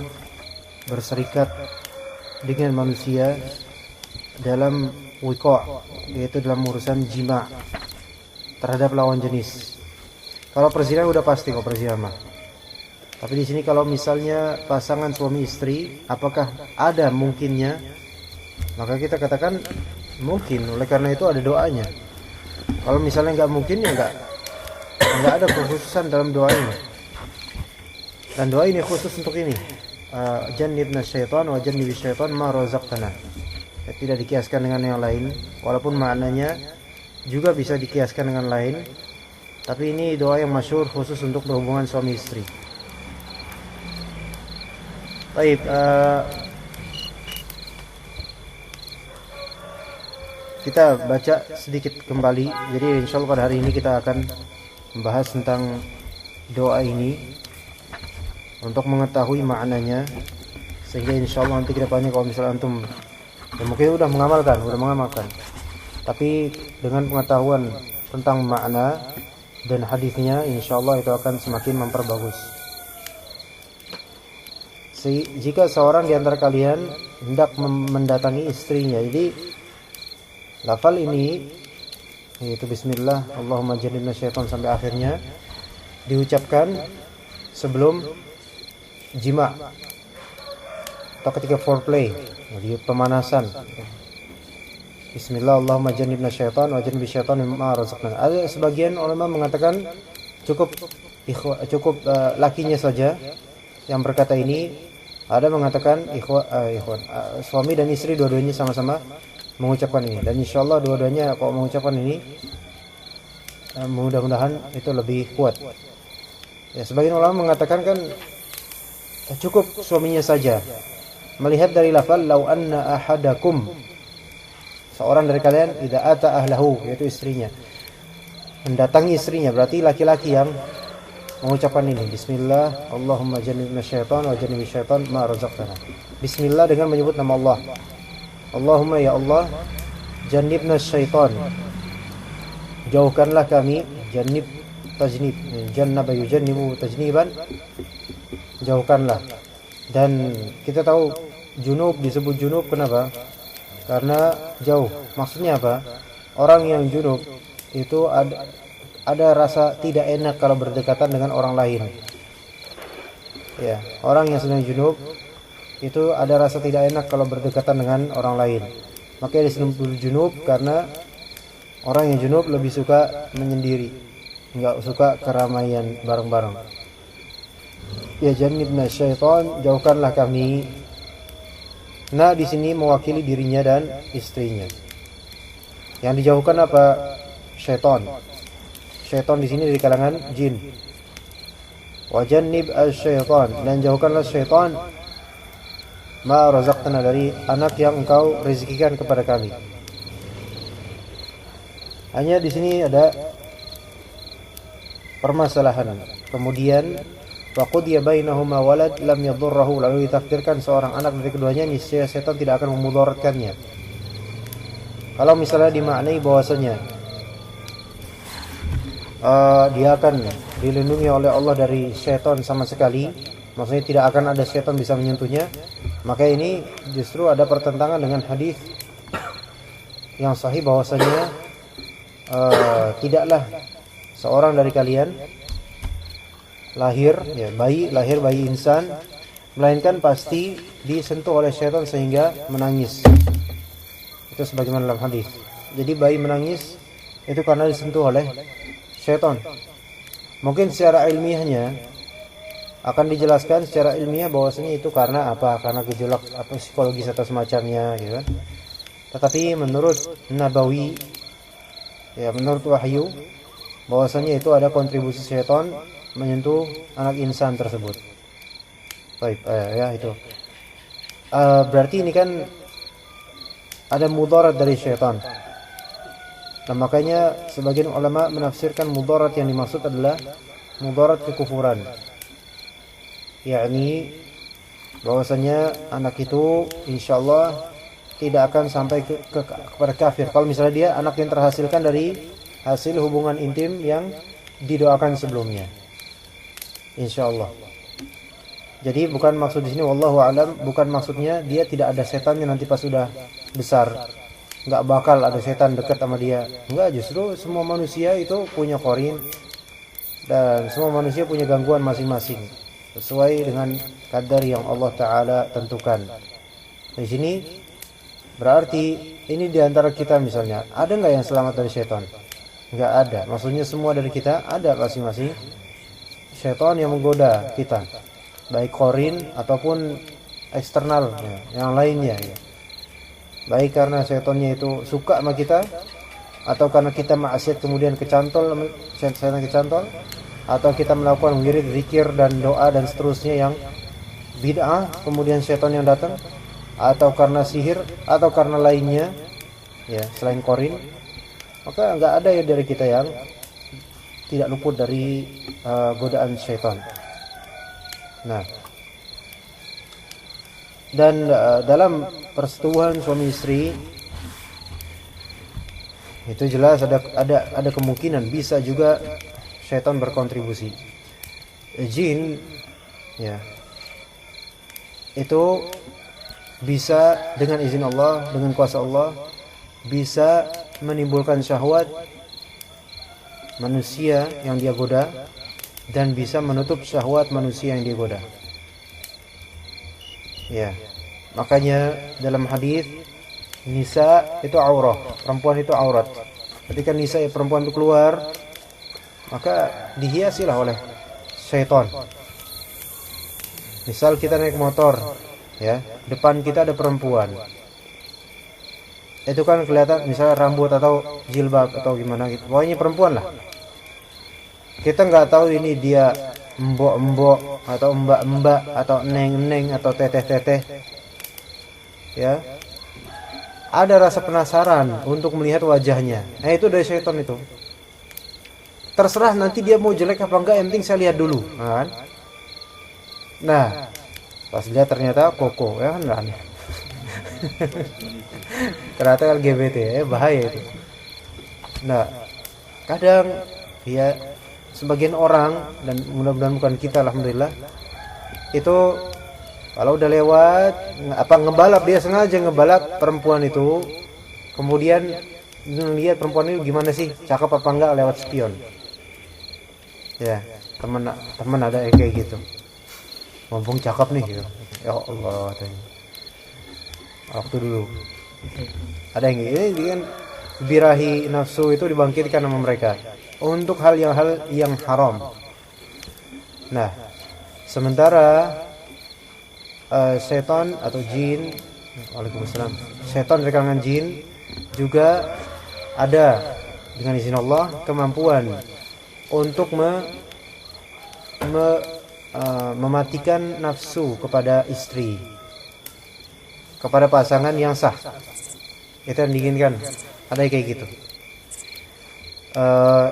berserikat dengan manusia dalam wiqa', yaitu dalam urusan jima' terhadap lawan jenis. Kalau perzinahan udah pasti kok perzinahan. Tapi di sini kalau misalnya pasangan suami istri, apakah ada mungkinnya? Maka kita katakan mungkin. Oleh karena itu ada doanya. Kalau misalnya nggak mungkin ya nggak ada kekhususan dalam doa ini. Dan doa ini khusus untuk ini. Jannibna syaitan wa jannibi syaitan ma razaqtana. Tidak dikiaskan dengan yang lain, walaupun maknanya juga bisa dikiaskan dengan lain. Tapi ini doa yang masyhur khusus untuk berhubungan suami istri. Baik, kita baca sedikit kembali. Jadi insyaallah pada hari ini kita akan membahas tentang doa ini untuk mengetahui maknanya, sehingga insyaallah nanti kedepannya kalau misalnya antum ya mungkin udah mengamalkan, tapi dengan pengetahuan tentang makna dan hadisnya, insyaallah itu akan semakin memperbagus. Jika seorang di antara kalian hendak mendatangi istrinya, jadi lafal ini yaitu bismillah Allahumma jannibna syaitan sampai akhirnya diucapkan sebelum jima' atau ketika foreplay, jadi pemanasan. Bismillah Allahumma jannibna syaitan wa jannibi syaitan mimma razaqtana. Ada sebagian ulama mengatakan cukup lakinya saja yang berkata ini. Ada mengatakan suami dan istri dua-duanya sama-sama mengucapkan ini, dan insyaallah dua-duanya kalau mengucapkan ini mudah-mudahan itu lebih kuat. Ya, sebagian ulama mengatakan kan cukup suaminya saja. Melihat dari lafal lau anna ahadakum, seorang dari kalian idza ata ahlahu, yaitu istrinya, mendatangi istrinya, berarti laki-laki yang mengucapkan ini, bismillah Allahumma jannibna syaitan wa jannibi syaitan ma razaqtana. Bismillah dengan menyebut nama Allah. Allahumma ya Allah, jannibna syaitan, jauhkanlah kami, jannib tajnib, jannaba yujannibu tajniban, jauhkanlah. Dan kita tahu junub disebut junub kenapa? Karena jauh. Maksudnya apa? Orang yang junub itu ada rasa tidak enak kalau berdekatan dengan orang lain. Ya, orang yang sedang junub itu ada rasa tidak enak kalau berdekatan dengan orang lain. Makanya disebut junub karena orang yang junub lebih suka menyendiri, enggak suka keramaian bareng-bareng. Ya jannibna syaitan, jauhkanlah kami. Nah, di sini mewakili dirinya dan istrinya. Yang dijauhkan apa? Syaitan. Syaitan di sini dari kalangan jin. Wa jannib asy-syaitan, dan jauhkanlah syaitan ma razaqtana, dari anak yang engkau rezekikan kepada kami. Hanya di sini ada permasalahan. Kemudian wa qudiya bainahuma walad lam yadurruhu, lalu ditakdirkan seorang anak dari keduanya, niscaya setan tidak akan memudaratkannya. Kalau misalnya dimaknai bahwasanya dia akan dilindungi oleh Allah dari syaitan sama sekali, maksudnya tidak akan ada syaitan bisa menyentuhnya, maka ini justru ada pertentangan dengan hadis yang sahih bahwasanya tidaklah seorang dari kalian lahir bayi insan, melainkan pasti disentuh oleh syaitan sehingga menangis. Itu sebagaimana dalam hadis. Jadi bayi menangis itu karena disentuh oleh syaitan. Mungkin secara ilmiahnya akan dijelaskan secara ilmiah bahwasanya itu karena apa? Karena gejolak atau psikologis atau semacamnya, gitu kan. Tetapi menurut Nabawi, ya menurut wahyu, bahwasanya itu ada kontribusi syaitan menyentuh anak insan tersebut. Baik, ya itu. Berarti ini kan ada mudarat dari syaitan. Nah, makanya sebagian ulama menafsirkan mudarat yang dimaksud adalah mudarat kekufuran. Yakni bahwasanya anak itu insyaallah tidak akan sampai kepada kafir. Kalau misalnya dia anak yang terhasilkan dari hasil hubungan intim yang didoakan sebelumnya. Insyaallah. Jadi bukan maksud di sini wallahu alam, bukan maksudnya dia tidak ada setannya nanti pas sudah besar. Enggak bakal ada setan dekat sama dia. Enggak, justru semua manusia itu punya qarin dan semua manusia punya gangguan masing-masing sesuai dengan kadar yang Allah taala tentukan. Di sini berarti ini di antara kita misalnya, ada enggak yang selamat dari setan? Enggak ada. Maksudnya semua dari kita ada masing-masing setan yang menggoda kita, baik qarin ataupun eksternal yang lainnya ya. Baik karena setannya itu suka sama kita, atau karena kita maksiat kemudian kecantol, setan kecantol, atau kita melakukan wirid, zikir dan doa dan seterusnya yang bid'ah, kemudian setan yang datang, atau karena sihir, atau karena lainnya ya selain qarin, maka enggak ada ya dari kita yang tidak luput dari godaan syaitan. Nah, dan dalam persetubuhan suami istri itu jelas ada kemungkinan bisa juga syaitan berkontribusi. Jin ya itu bisa dengan izin Allah, dengan kuasa Allah bisa menimbulkan syahwat manusia yang dia goda dan bisa menutup syahwat manusia yang dia goda. Ya. Makanya dalam hadis nisa itu aurah, perempuan itu aurat. Ketika nisa perempuan itu keluar, maka dihiasilah oleh syaitan. Misal kita naik motor, ya, depan kita ada perempuan. Itu kan kelihatan misalnya rambut atau jilbab atau gimana gitu. Pokoknya perempuan lah. Kita nggak tahu ini dia mbok-mbok atau mbak-mbak atau neng-neng atau teteh-teteh. Ya. Ada rasa penasaran untuk melihat wajahnya. Nah, itu dari syaitan itu. Terserah nanti dia mau jelek apa enggak, yang penting saya lihat dulu, kan? Nah, pas lihat ternyata koko, ya kan aneh. Ternyata LGBT, bahaya itu. Nah, kadang ya sebagian orang, dan mudah-mudahan bukan kita, alhamdulillah, itu kalau udah lewat ngebalap, dia sengaja ngebalap perempuan itu, kemudian lihat perempuan itu gimana sih, cakep apa enggak lewat spion. Ya, teman ada yang kayak gitu. Mumpung cakep nih gitu. Ya Allah, tanya. Waktu dulu ada yang ini kan birahi nafsu itu dibangkitkan sama mereka untuk hal yang haram. Nah, sementara setan atau jin, waalaikumsalam, setan dari kalangan jin juga ada dengan izin Allah kemampuan untuk mematikan nafsu kepada istri, kepada pasangan yang sah. Itu yang diinginkan. Ada kayak gitu.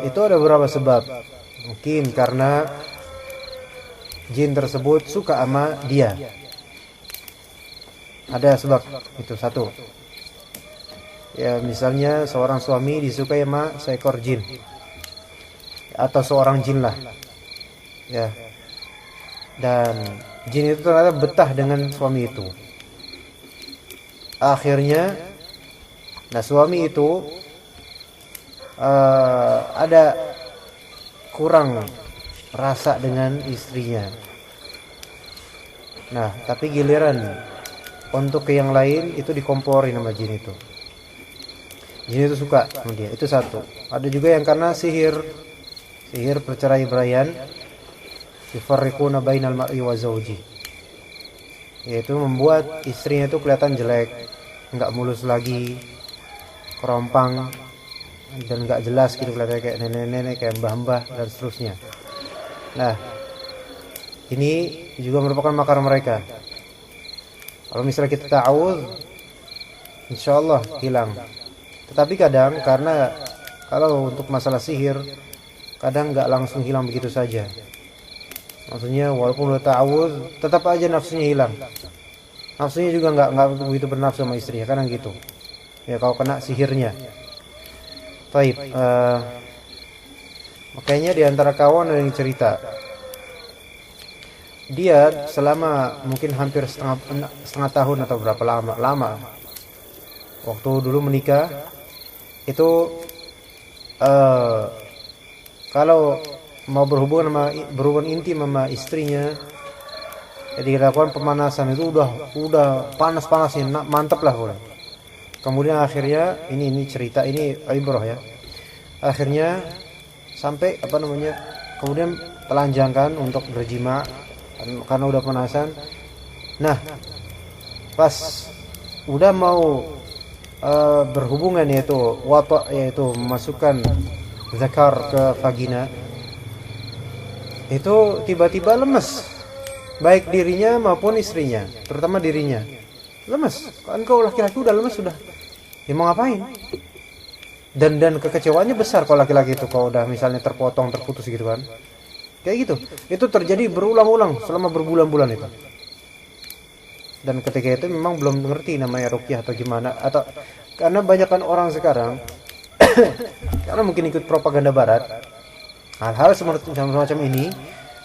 Itu ada beberapa sebab. Mungkin karena jin tersebut suka sama dia. Ada sebab itu satu. Ya, misalnya seorang suami disukai sama seekor jin atau seorang jin lah. Ya. Dan jin itu ternyata betah dengan suami itu. Akhirnya, nah suami itu ada kurang rasa dengan istrinya. Nah, tapi giliran untuk ke yang lain itu dikomporin sama jin itu. Jin itu suka sama dia. Itu satu. Ada juga yang karena sihir perceraian, yufarriquna bainal mar'i wa zawji. Yaitu membuat istrinya itu kelihatan jelek, enggak mulus lagi, kerompang, dan enggak jelas gitu, kelihatannya kayak nenek-nenek, kayak mbah-mbah dan seterusnya. Nah, ini juga merupakan makar mereka. Kalau misalnya kita ta'awudz, insyaallah hilang. Tetapi kadang karena kalau untuk masalah sihir, kadang enggak langsung hilang begitu saja. Maksudnya walaupun udah ta'awudz, tetap aja nafsunya hilang. nafsunya juga nggak begitu bernafsu sama istrinya, kadang gitu. Ya kalau kena sihirnya. Taib. Makanya di antara kawan ada yang cerita, dia selama mungkin hampir setengah tahun atau berapa lama waktu dulu menikah itu kalau mau berhubungan intim sama istrinya, jadi dilakukan pemanasan itu udah panas-panasnya, mantap lah udah. Kemudian akhirnya ini cerita ini ibrah ya. Akhirnya sampai kemudian telanjangkan untuk berjima karena udah panasan. Nah, pas udah mau berhubungan yaitu memasukkan zakar ke vagina, itu tiba-tiba lemes, baik dirinya maupun istrinya, terutama dirinya lemes. Kan kau laki-laki udah lemes sudah, ya mau ngapain? Dan kekecewaannya besar kalau laki-laki itu kalau udah misalnya terputus gitu kan, kayak gitu. Itu terjadi berulang-ulang selama berbulan-bulan itu. Dan ketika itu memang belum ngerti namanya ruqyah atau gimana, atau karena banyakkan orang sekarang karena mungkin ikut propaganda barat, hal-hal semacam ini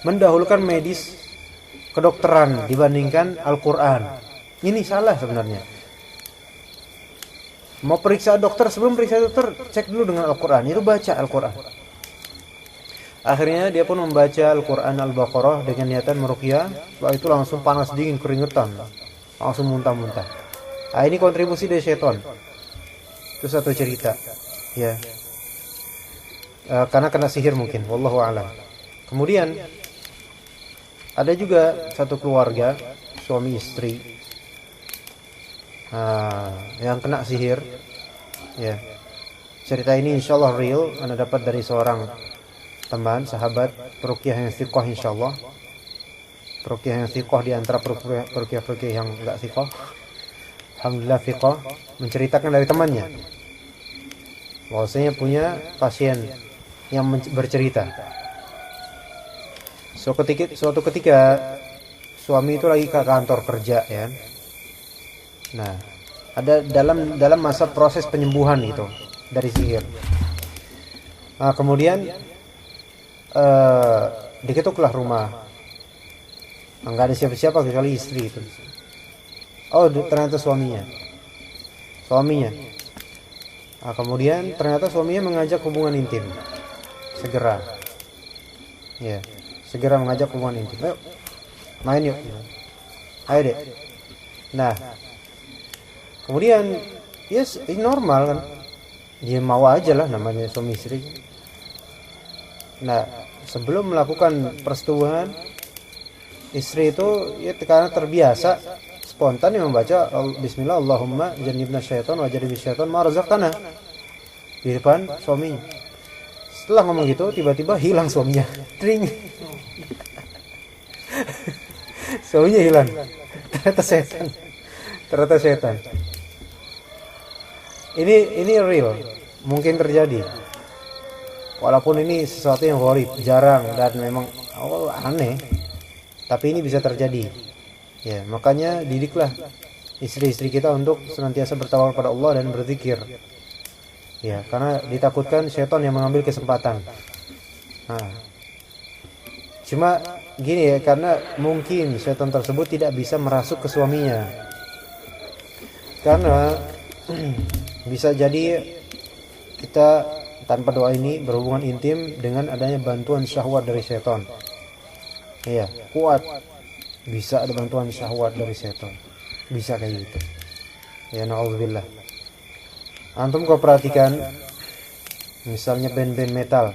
mendahulukan medis kedokteran dibandingkan Al-Quran. Ini salah sebenarnya. Mau periksa dokter, sebelum periksa dokter cek dulu dengan Al-Quran, itu baca Al-Quran. Akhirnya dia pun membaca Al-Quran Al-Baqarah dengan niatan meruqyah. Setelah itu langsung panas dingin, keringetan, langsung muntah-muntah. Nah, ini kontribusi dari setan. Itu satu cerita ya, karena kena sihir mungkin, wallahu a'lam. Kemudian ada juga satu keluarga suami istri yang kena sihir ya. Cerita ini insyaallah real, Anda dapat dari seorang teman sahabat peruqyah yang thiqah insyaallah. Peruqyah yang thiqah di antara peruqyah yang enggak thiqah, alhamdulillah thiqah, menceritakan dari temannya bahwasanya punya pasien yang bercerita. Suatu ketika suami itu lagi ke kantor kerja ya. Nah, ada dalam masa proses penyembuhan itu dari sihir. Nah, kemudian diketuklah rumah. Enggak ada siapa-siapa kecuali istri itu. Oh, ternyata suaminya. Nah, kemudian ternyata suaminya mengajak hubungan intim. Segera. Ya, segera mengajak hubungan intim. Ayo, main yuk. Ayo deh. Nah, kemudian yes, ini normal kan. Dia mau aja lah, namanya suami istri. Nah, sebelum melakukan persetubuhan, istri itu ya karena terbiasa spontan yang membaca bismillah Allahumma jannibna syaitan wa jannibis syaitan ma razaqtana di depan suaminya. Setelah ngomong gitu, tiba-tiba hilang suaminya. Tring. Suaminya hilang. Ternyata setan. Ini real, mungkin terjadi. Walaupun ini sesuatu yang gharib, jarang dan memang aneh, tapi ini bisa terjadi. Ya, makanya didiklah istri-istri kita untuk senantiasa bertawakal pada Allah dan berzikir. Ya, karena ditakutkan syaitan yang mengambil kesempatan. Nah, cuma gini ya, karena mungkin syaitan tersebut tidak bisa merasuk ke suaminya. Karena bisa jadi kita tanpa doa ini berhubungan intim dengan adanya bantuan syahwat dari syaitan. Iya, kuat. Bisa ada bantuan syahwat dari syaitan. Bisa kayak gitu. Ya, na'udzubillah. Antum kau perhatikan misalnya band-band metal.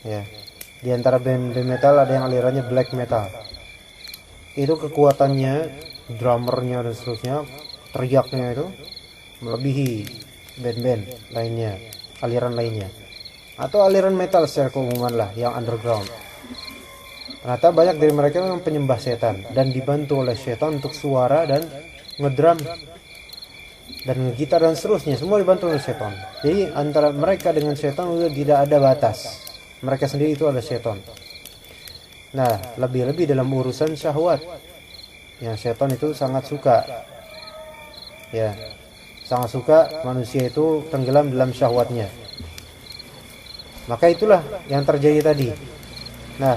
Ya. Di antara band-band metal ada yang alirannya black metal. Itu kekuatannya, drummernya dan seterusnya, teriaknya itu melebihi band-band lainnya, aliran lainnya. Atau aliran metal secara keumuman lah, yang underground. Ternyata banyak dari mereka memang penyembah setan dan dibantu oleh setan untuk suara dan ngedrum dan ngegitar dan seterusnya, semua dibantu oleh setan. Jadi antara mereka dengan setan sudah tidak ada batas. Mereka sendiri itu adalah setan. Nah, lebih-lebih dalam urusan syahwat. Yang syaitan itu sangat suka, ya, sangat suka manusia itu tenggelam dalam syahwatnya. Maka itulah yang terjadi tadi. Nah,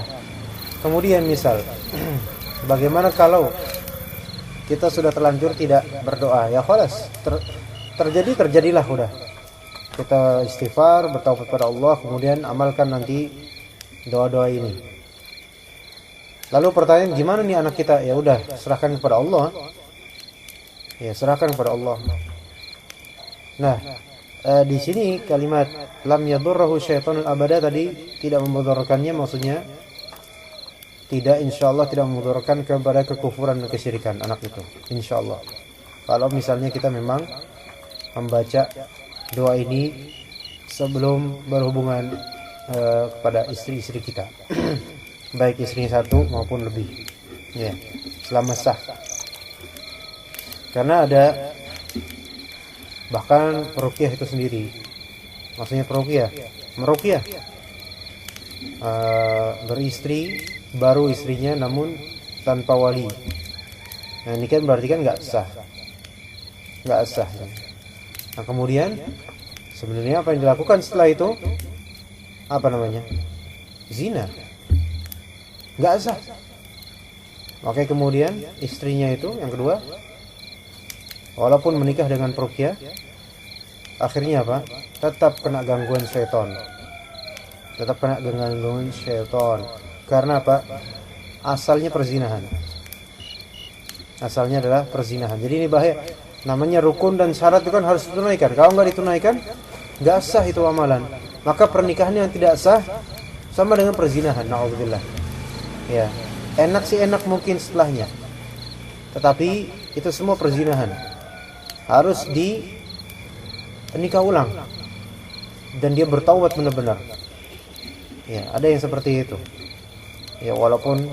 kemudian misal bagaimana kalau kita sudah terlanjur tidak berdoa? Ya khalas, terjadilah udah. Kita istighfar, bertaubat pada Allah, kemudian amalkan nanti doa-doa ini. Lalu pertanyaan, gimana nih anak kita? Ya udah, serahkan kepada Allah. Ya, serahkan kepada Allah. Nah, di sini kalimat lam yadurruhu syaitanun abada tadi tidak memudaratkannya, maksudnya tidak, insyaallah tidak memudaratkan kepada kekufuran dan kesyirikan anak itu, insyaallah. Kalau misalnya kita memang membaca doa ini sebelum berhubungan kepada istri-istri kita, baik istrinya satu maupun lebih, ya, selama sah. Karena ada bahkan peruqyah itu sendiri, maksudnya peruqyah, meruqyah beristri baru istrinya namun tanpa wali. Nah ini kan berarti kan nggak sah. Nah kemudian sebenarnya apa yang dilakukan setelah itu apa namanya? Zina, nggak sah. Makanya kemudian istrinya itu yang kedua, walaupun menikah dengan peruqyah, akhirnya apa? Tetap kena gangguan syaitan. Karena apa? Asalnya perzinahan. Asalnya adalah perzinahan. Jadi ini bahaya. Namanya rukun dan syarat itu kan harus ditunaikan. Kalau nggak ditunaikan, nggak sah itu amalan. Maka pernikahan yang tidak sah sama dengan perzinahan. Na'udzubillah. Ya, enak sih enak mungkin setelahnya. Tetapi itu semua perzinahan. Harus nikah ulang dan dia bertaubat benar-benar. Ya, ada yang seperti itu. Ya, walaupun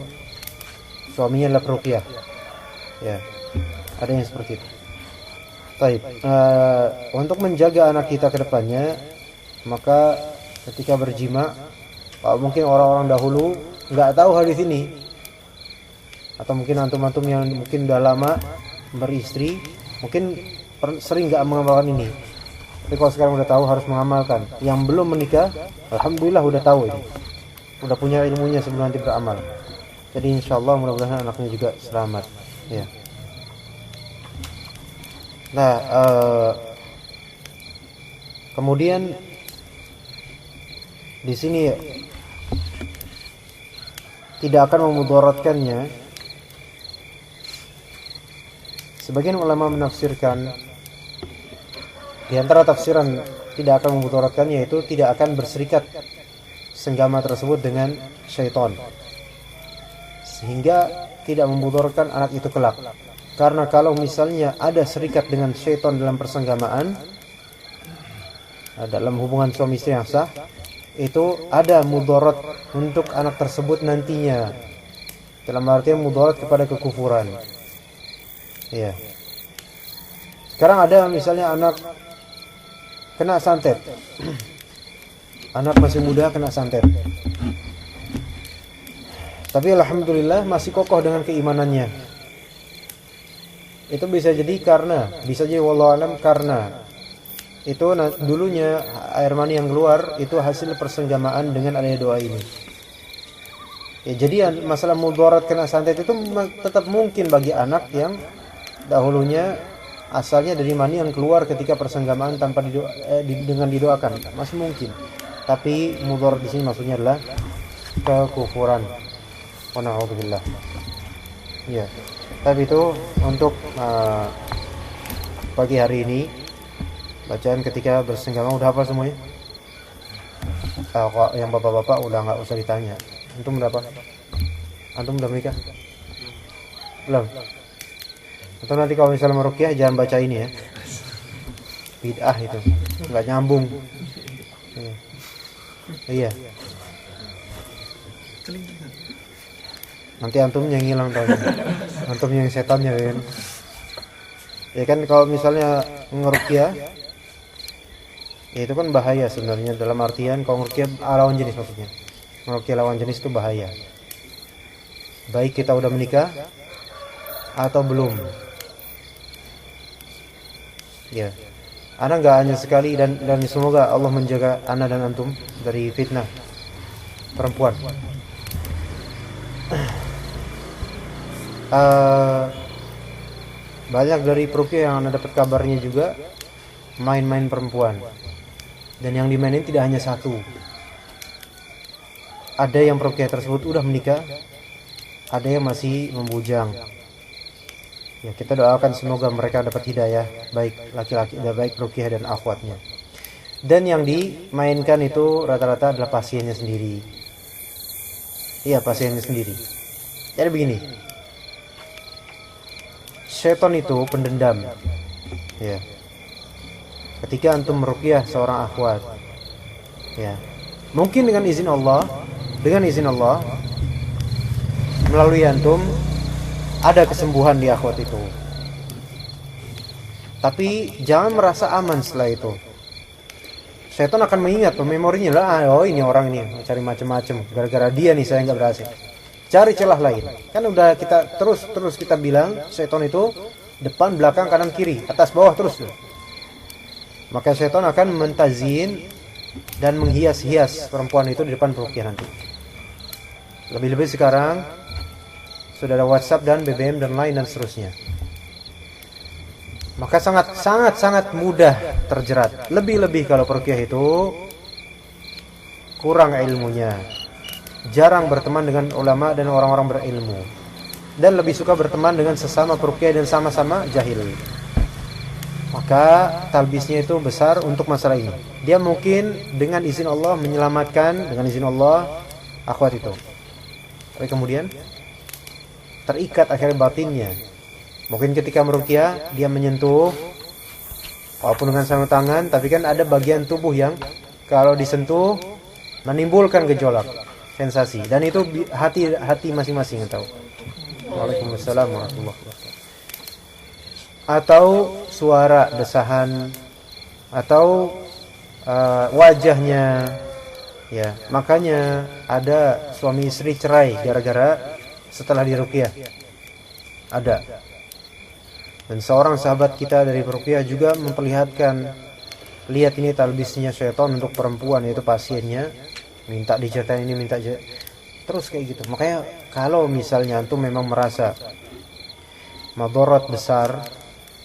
suaminya adalah peruqyah. Ya, ada yang seperti itu. Baik, untuk menjaga anak kita ke depannya, maka ketika berjima, mungkin orang-orang dahulu nggak tahu hadis ini, atau mungkin antum-antum yang mungkin udah lama beristri, mungkin sering nggak mengamalkan ini. Tapi kalau sekarang udah tahu harus mengamalkan. Yang belum menikah, alhamdulillah udah tahu ini, udah punya ilmunya sebelum nanti beramal. Jadi insyaallah mudah-mudahan anaknya juga selamat. Ya. Nah, kemudian di sini tidak akan memudaratkannya. Sebagian ulama menafsirkan, di antara tafsiran tidak akan memudaratkan, yaitu tidak akan berserikat senggama tersebut dengan syaitan, sehingga tidak memudaratkan anak itu kelak. Karena kalau misalnya ada serikat dengan syaitan dalam persenggamaan, dalam hubungan suami istri yang sah, itu ada mudarat untuk anak tersebut nantinya, dalam artian mudarat kepada kekufuran. Iya. Sekarang ada misalnya anak kena santet. Anak masih muda kena santet. Tapi alhamdulillah masih kokoh dengan keimanannya. Itu bisa jadi wallahu alam karena itu dulunya air mani yang keluar itu hasil persenggamaan dengan adanya doa ini. Ya, jadi masalah mudarat kena santet itu tetap mungkin bagi anak yang dahulunya asalnya dari mani yang keluar ketika persenggamaan tanpa dengan didoakan, masih mungkin. Tapi mudarat di sini maksudnya adalah kekufuran. Wa na'udzubillah. Ya. Tapi itu untuk pagi hari ini bacaan ketika bersenggama udah hafal semuanya? Kok yang bapak-bapak udah nggak usah ditanya. Antum udah apa? Antum udah menikah? Belum? Atau nanti kalau misalnya meruqyah jangan baca ini ya. Bid'ah itu, nggak nyambung. Iya. Nanti antum yang hilang tahu. Antum yang setannya kan. Ya kan kalau misalnya ngeruqyah, ya itu kan bahaya sebenarnya, dalam artian kalau ngeruqyah lawan jenis maksudnya. Ngeruqyah lawan jenis itu bahaya. Baik kita udah menikah atau belum? Ya, ana nggak hanya sekali, dan semoga Allah menjaga ana dan antum dari fitnah perempuan. Banyak dari peruqyah yang ana dapat kabarnya juga main-main perempuan, dan yang dimainin tidak hanya satu. Ada yang peruqyah tersebut udah menikah, ada yang masih membujang. Ya, kita doakan semoga mereka dapat hidayah, baik laki-laki dan baik peruqyah dan akhwatnya. Dan yang dimainkan itu rata-rata adalah pasiennya sendiri. Iya, pasiennya sendiri. Jadi begini, syaitan itu pendendam. Ya. Ketika antum meruqyah seorang akhwat, ya, mungkin dengan izin Allah melalui antum ada kesembuhan di akhwat itu. Tapi jangan merasa aman setelah itu. Syaitan akan mengingat memorinya lah, oh ini orang ini cari macam-macam, gara-gara dia nih saya nggak berhasil. Cari celah lain. Kan udah kita terus kita bilang syaitan itu depan, belakang, kanan, kiri, atas, bawah terus. Maka syaitan akan mentazin dan menghias-hias perempuan itu di depan peruqyah nanti. Lebih-lebih sekarang sudah ada WhatsApp dan BBM dan lain dan seterusnya. Maka sangat mudah terjerat. Lebih-lebih kalau peruqyah itu kurang ilmunya, jarang berteman dengan ulama dan orang-orang berilmu, dan lebih suka berteman dengan sesama peruqyah dan sama-sama jahil. Maka talbisnya itu besar untuk masalah ini. Dia mungkin dengan izin Allah menyelamatkan, dengan izin Allah, akhwat itu. Tapi kemudian terikat akhirnya batinnya. Mungkin ketika meruqyah dia menyentuh, walaupun dengan sarung tangan, tapi kan ada bagian tubuh yang kalau disentuh menimbulkan gejolak, sensasi, dan itu hati masing-masing yang tahu. Waalaikumsalam warahmatullahi wabarakatuh. Atau suara desahan, atau wajahnya, ya. Makanya ada suami istri cerai gara-gara setelah diruqyah. Ada. Dan seorang sahabat kita dari peruqyah juga memperlihatkan, lihat ini talbisnya syaitan untuk perempuan, yaitu pasiennya, minta diceritain ini, minta terus kayak gitu. Makanya kalau misalnya antum memang merasa madarat besar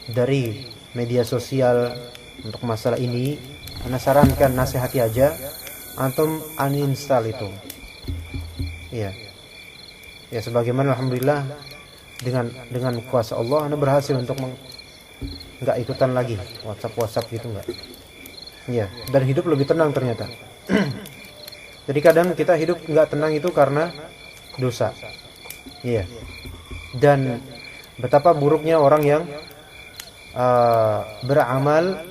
dari media sosial untuk masalah ini, ana sarankan, nasihati aja, antum uninstall itu. Iya. Ya, sebagaimana alhamdulillah dengan kuasa Allah ana berhasil untuk enggak ikutan lagi WhatsApp gitu, enggak. Iya, dan hidup lebih tenang ternyata. Jadi kadang kita hidup enggak tenang itu karena dosa. Iya. Dan betapa buruknya orang yang beramal,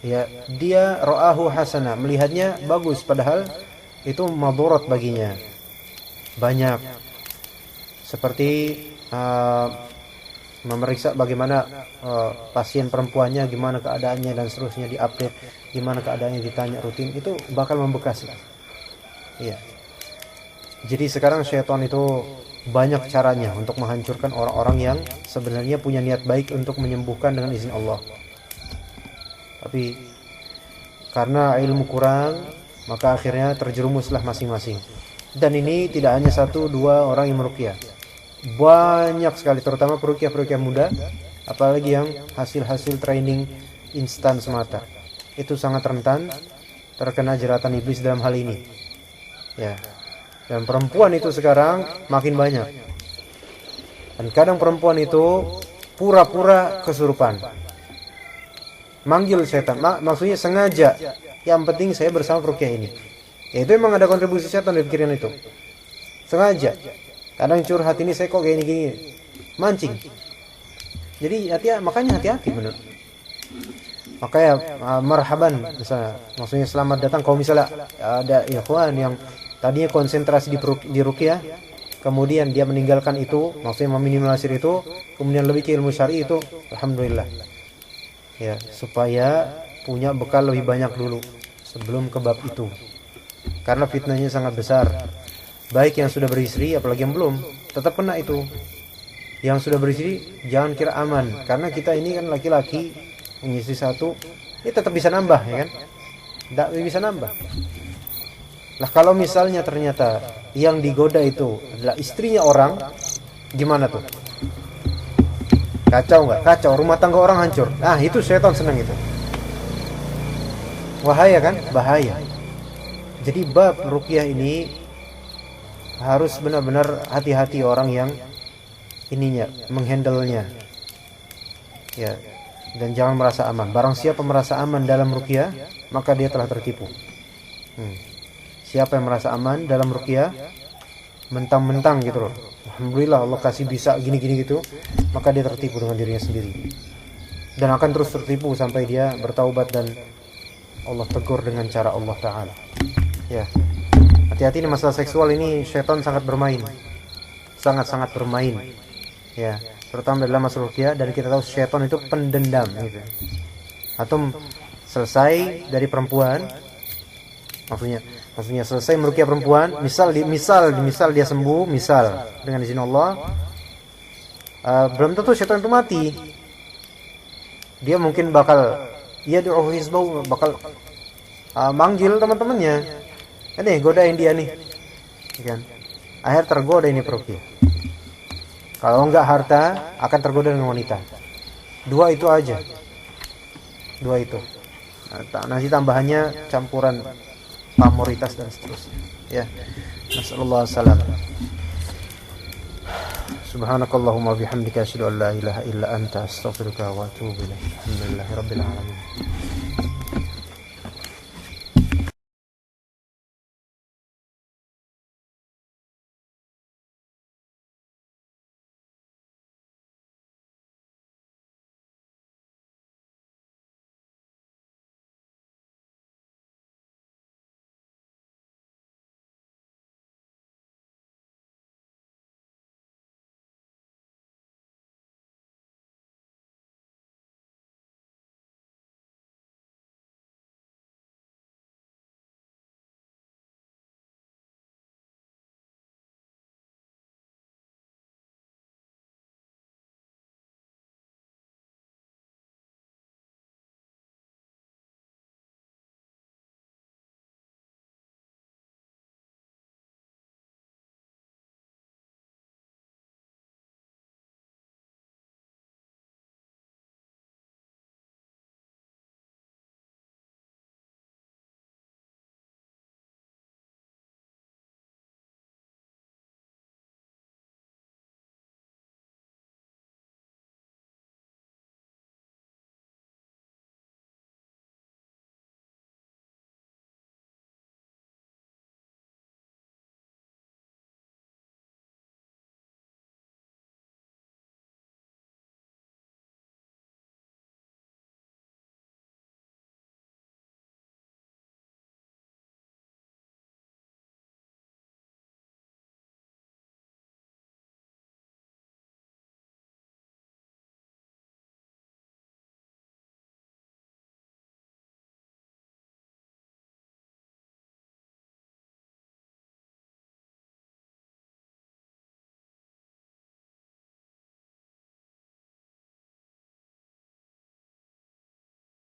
ya, dia ra'ahu hasanah, melihatnya bagus, padahal itu madarat baginya banyak. Seperti memeriksa bagaimana pasien perempuannya, gimana keadaannya dan seterusnya, diupdate gimana keadaannya, ditanya rutin, itu bakal membekas. Iya. Jadi sekarang syaitan itu banyak caranya untuk menghancurkan orang-orang yang sebenarnya punya niat baik untuk menyembuhkan dengan izin Allah. Tapi karena ilmu kurang, maka akhirnya terjerumuslah masing-masing. Dan ini tidak hanya 1-2 orang yang meruqyah. Banyak sekali, terutama peruqyah muda, apalagi yang hasil training instan semata. Itu sangat rentan terkena jeratan iblis dalam hal ini. Ya. Dan perempuan itu sekarang makin banyak. Dan kadang perempuan itu pura-pura kesurupan, manggil setan, maksudnya sengaja, yang penting saya bersama peruqyah ini. Ya, itu memang ada kontribusi setan di pikiran itu. Sengaja. Kadang curhat, ini saya kok kayak gini, mancing. Jadi makanya hati-hati benar. Makanya marhaban, misalnya, maksudnya selamat datang kalau misalnya ada ikhwan yang tadinya konsentrasi di ruqyah, kemudian dia meninggalkan itu, maksudnya meminimalisir itu, kemudian lebih ke ilmu syar'i, itu alhamdulillah. Ya, supaya punya bekal lebih banyak dulu sebelum ke bab itu. Karena fitnahnya sangat besar. Baik yang sudah beristri, apalagi yang belum, tetap kena itu. yang sudah beristri jangan kira aman, karena kita ini kan laki-laki punya istri satu, ini tetap bisa nambah ya kan, tidak bisa nambah. Lah kalau misalnya ternyata yang digoda itu adalah istrinya orang, gimana tuh? Kacau nggak? Kacau, rumah tangga orang hancur. Nah itu setan senang itu. Bahaya kan? Bahaya. Jadi bab ruqyah ini harus benar-benar hati-hati orang yang ininya, menghandle-nya. Ya, dan jangan merasa aman. Barang siapa merasa aman dalam ruqyah, maka dia telah tertipu. Siapa yang merasa aman dalam ruqyah, mentang-mentang gitu loh, alhamdulillah Allah kasih bisa gini-gini gitu, maka dia tertipu dengan dirinya sendiri. Dan akan terus tertipu sampai dia bertaubat dan Allah tegur dengan cara Allah Ta'ala. Ya, hati-hati ini masalah seksual ini, syaitan sangat bermain, sangat-sangat bermain. Ya, terutama dalam masalah ruqyah, dan kita tahu syaitan itu pendendam gitu. Atau selesai dari perempuan, maksudnya selesai meruqyah perempuan, misal dia sembuh, misal dengan izin Allah, belum tentu syaitan itu mati. Dia mungkin bakal yad'u hizbahu, bakal manggil teman-temannya, nih godain dia nih, kan? Akhir tergoda ini peruqyah. Kalau enggak harta, akan tergoda dengan wanita. Dua itu aja. Dua itu. Nanti tambahannya campuran pamoritas dan seterusnya. Ya. Nasallallahu alaihi wasallam. Subhanakallahumma bihamdika asyhadu an la ilaha illa anta astaghfiruka wa atubu ilaik. Alhamdulillahirabbil alamin.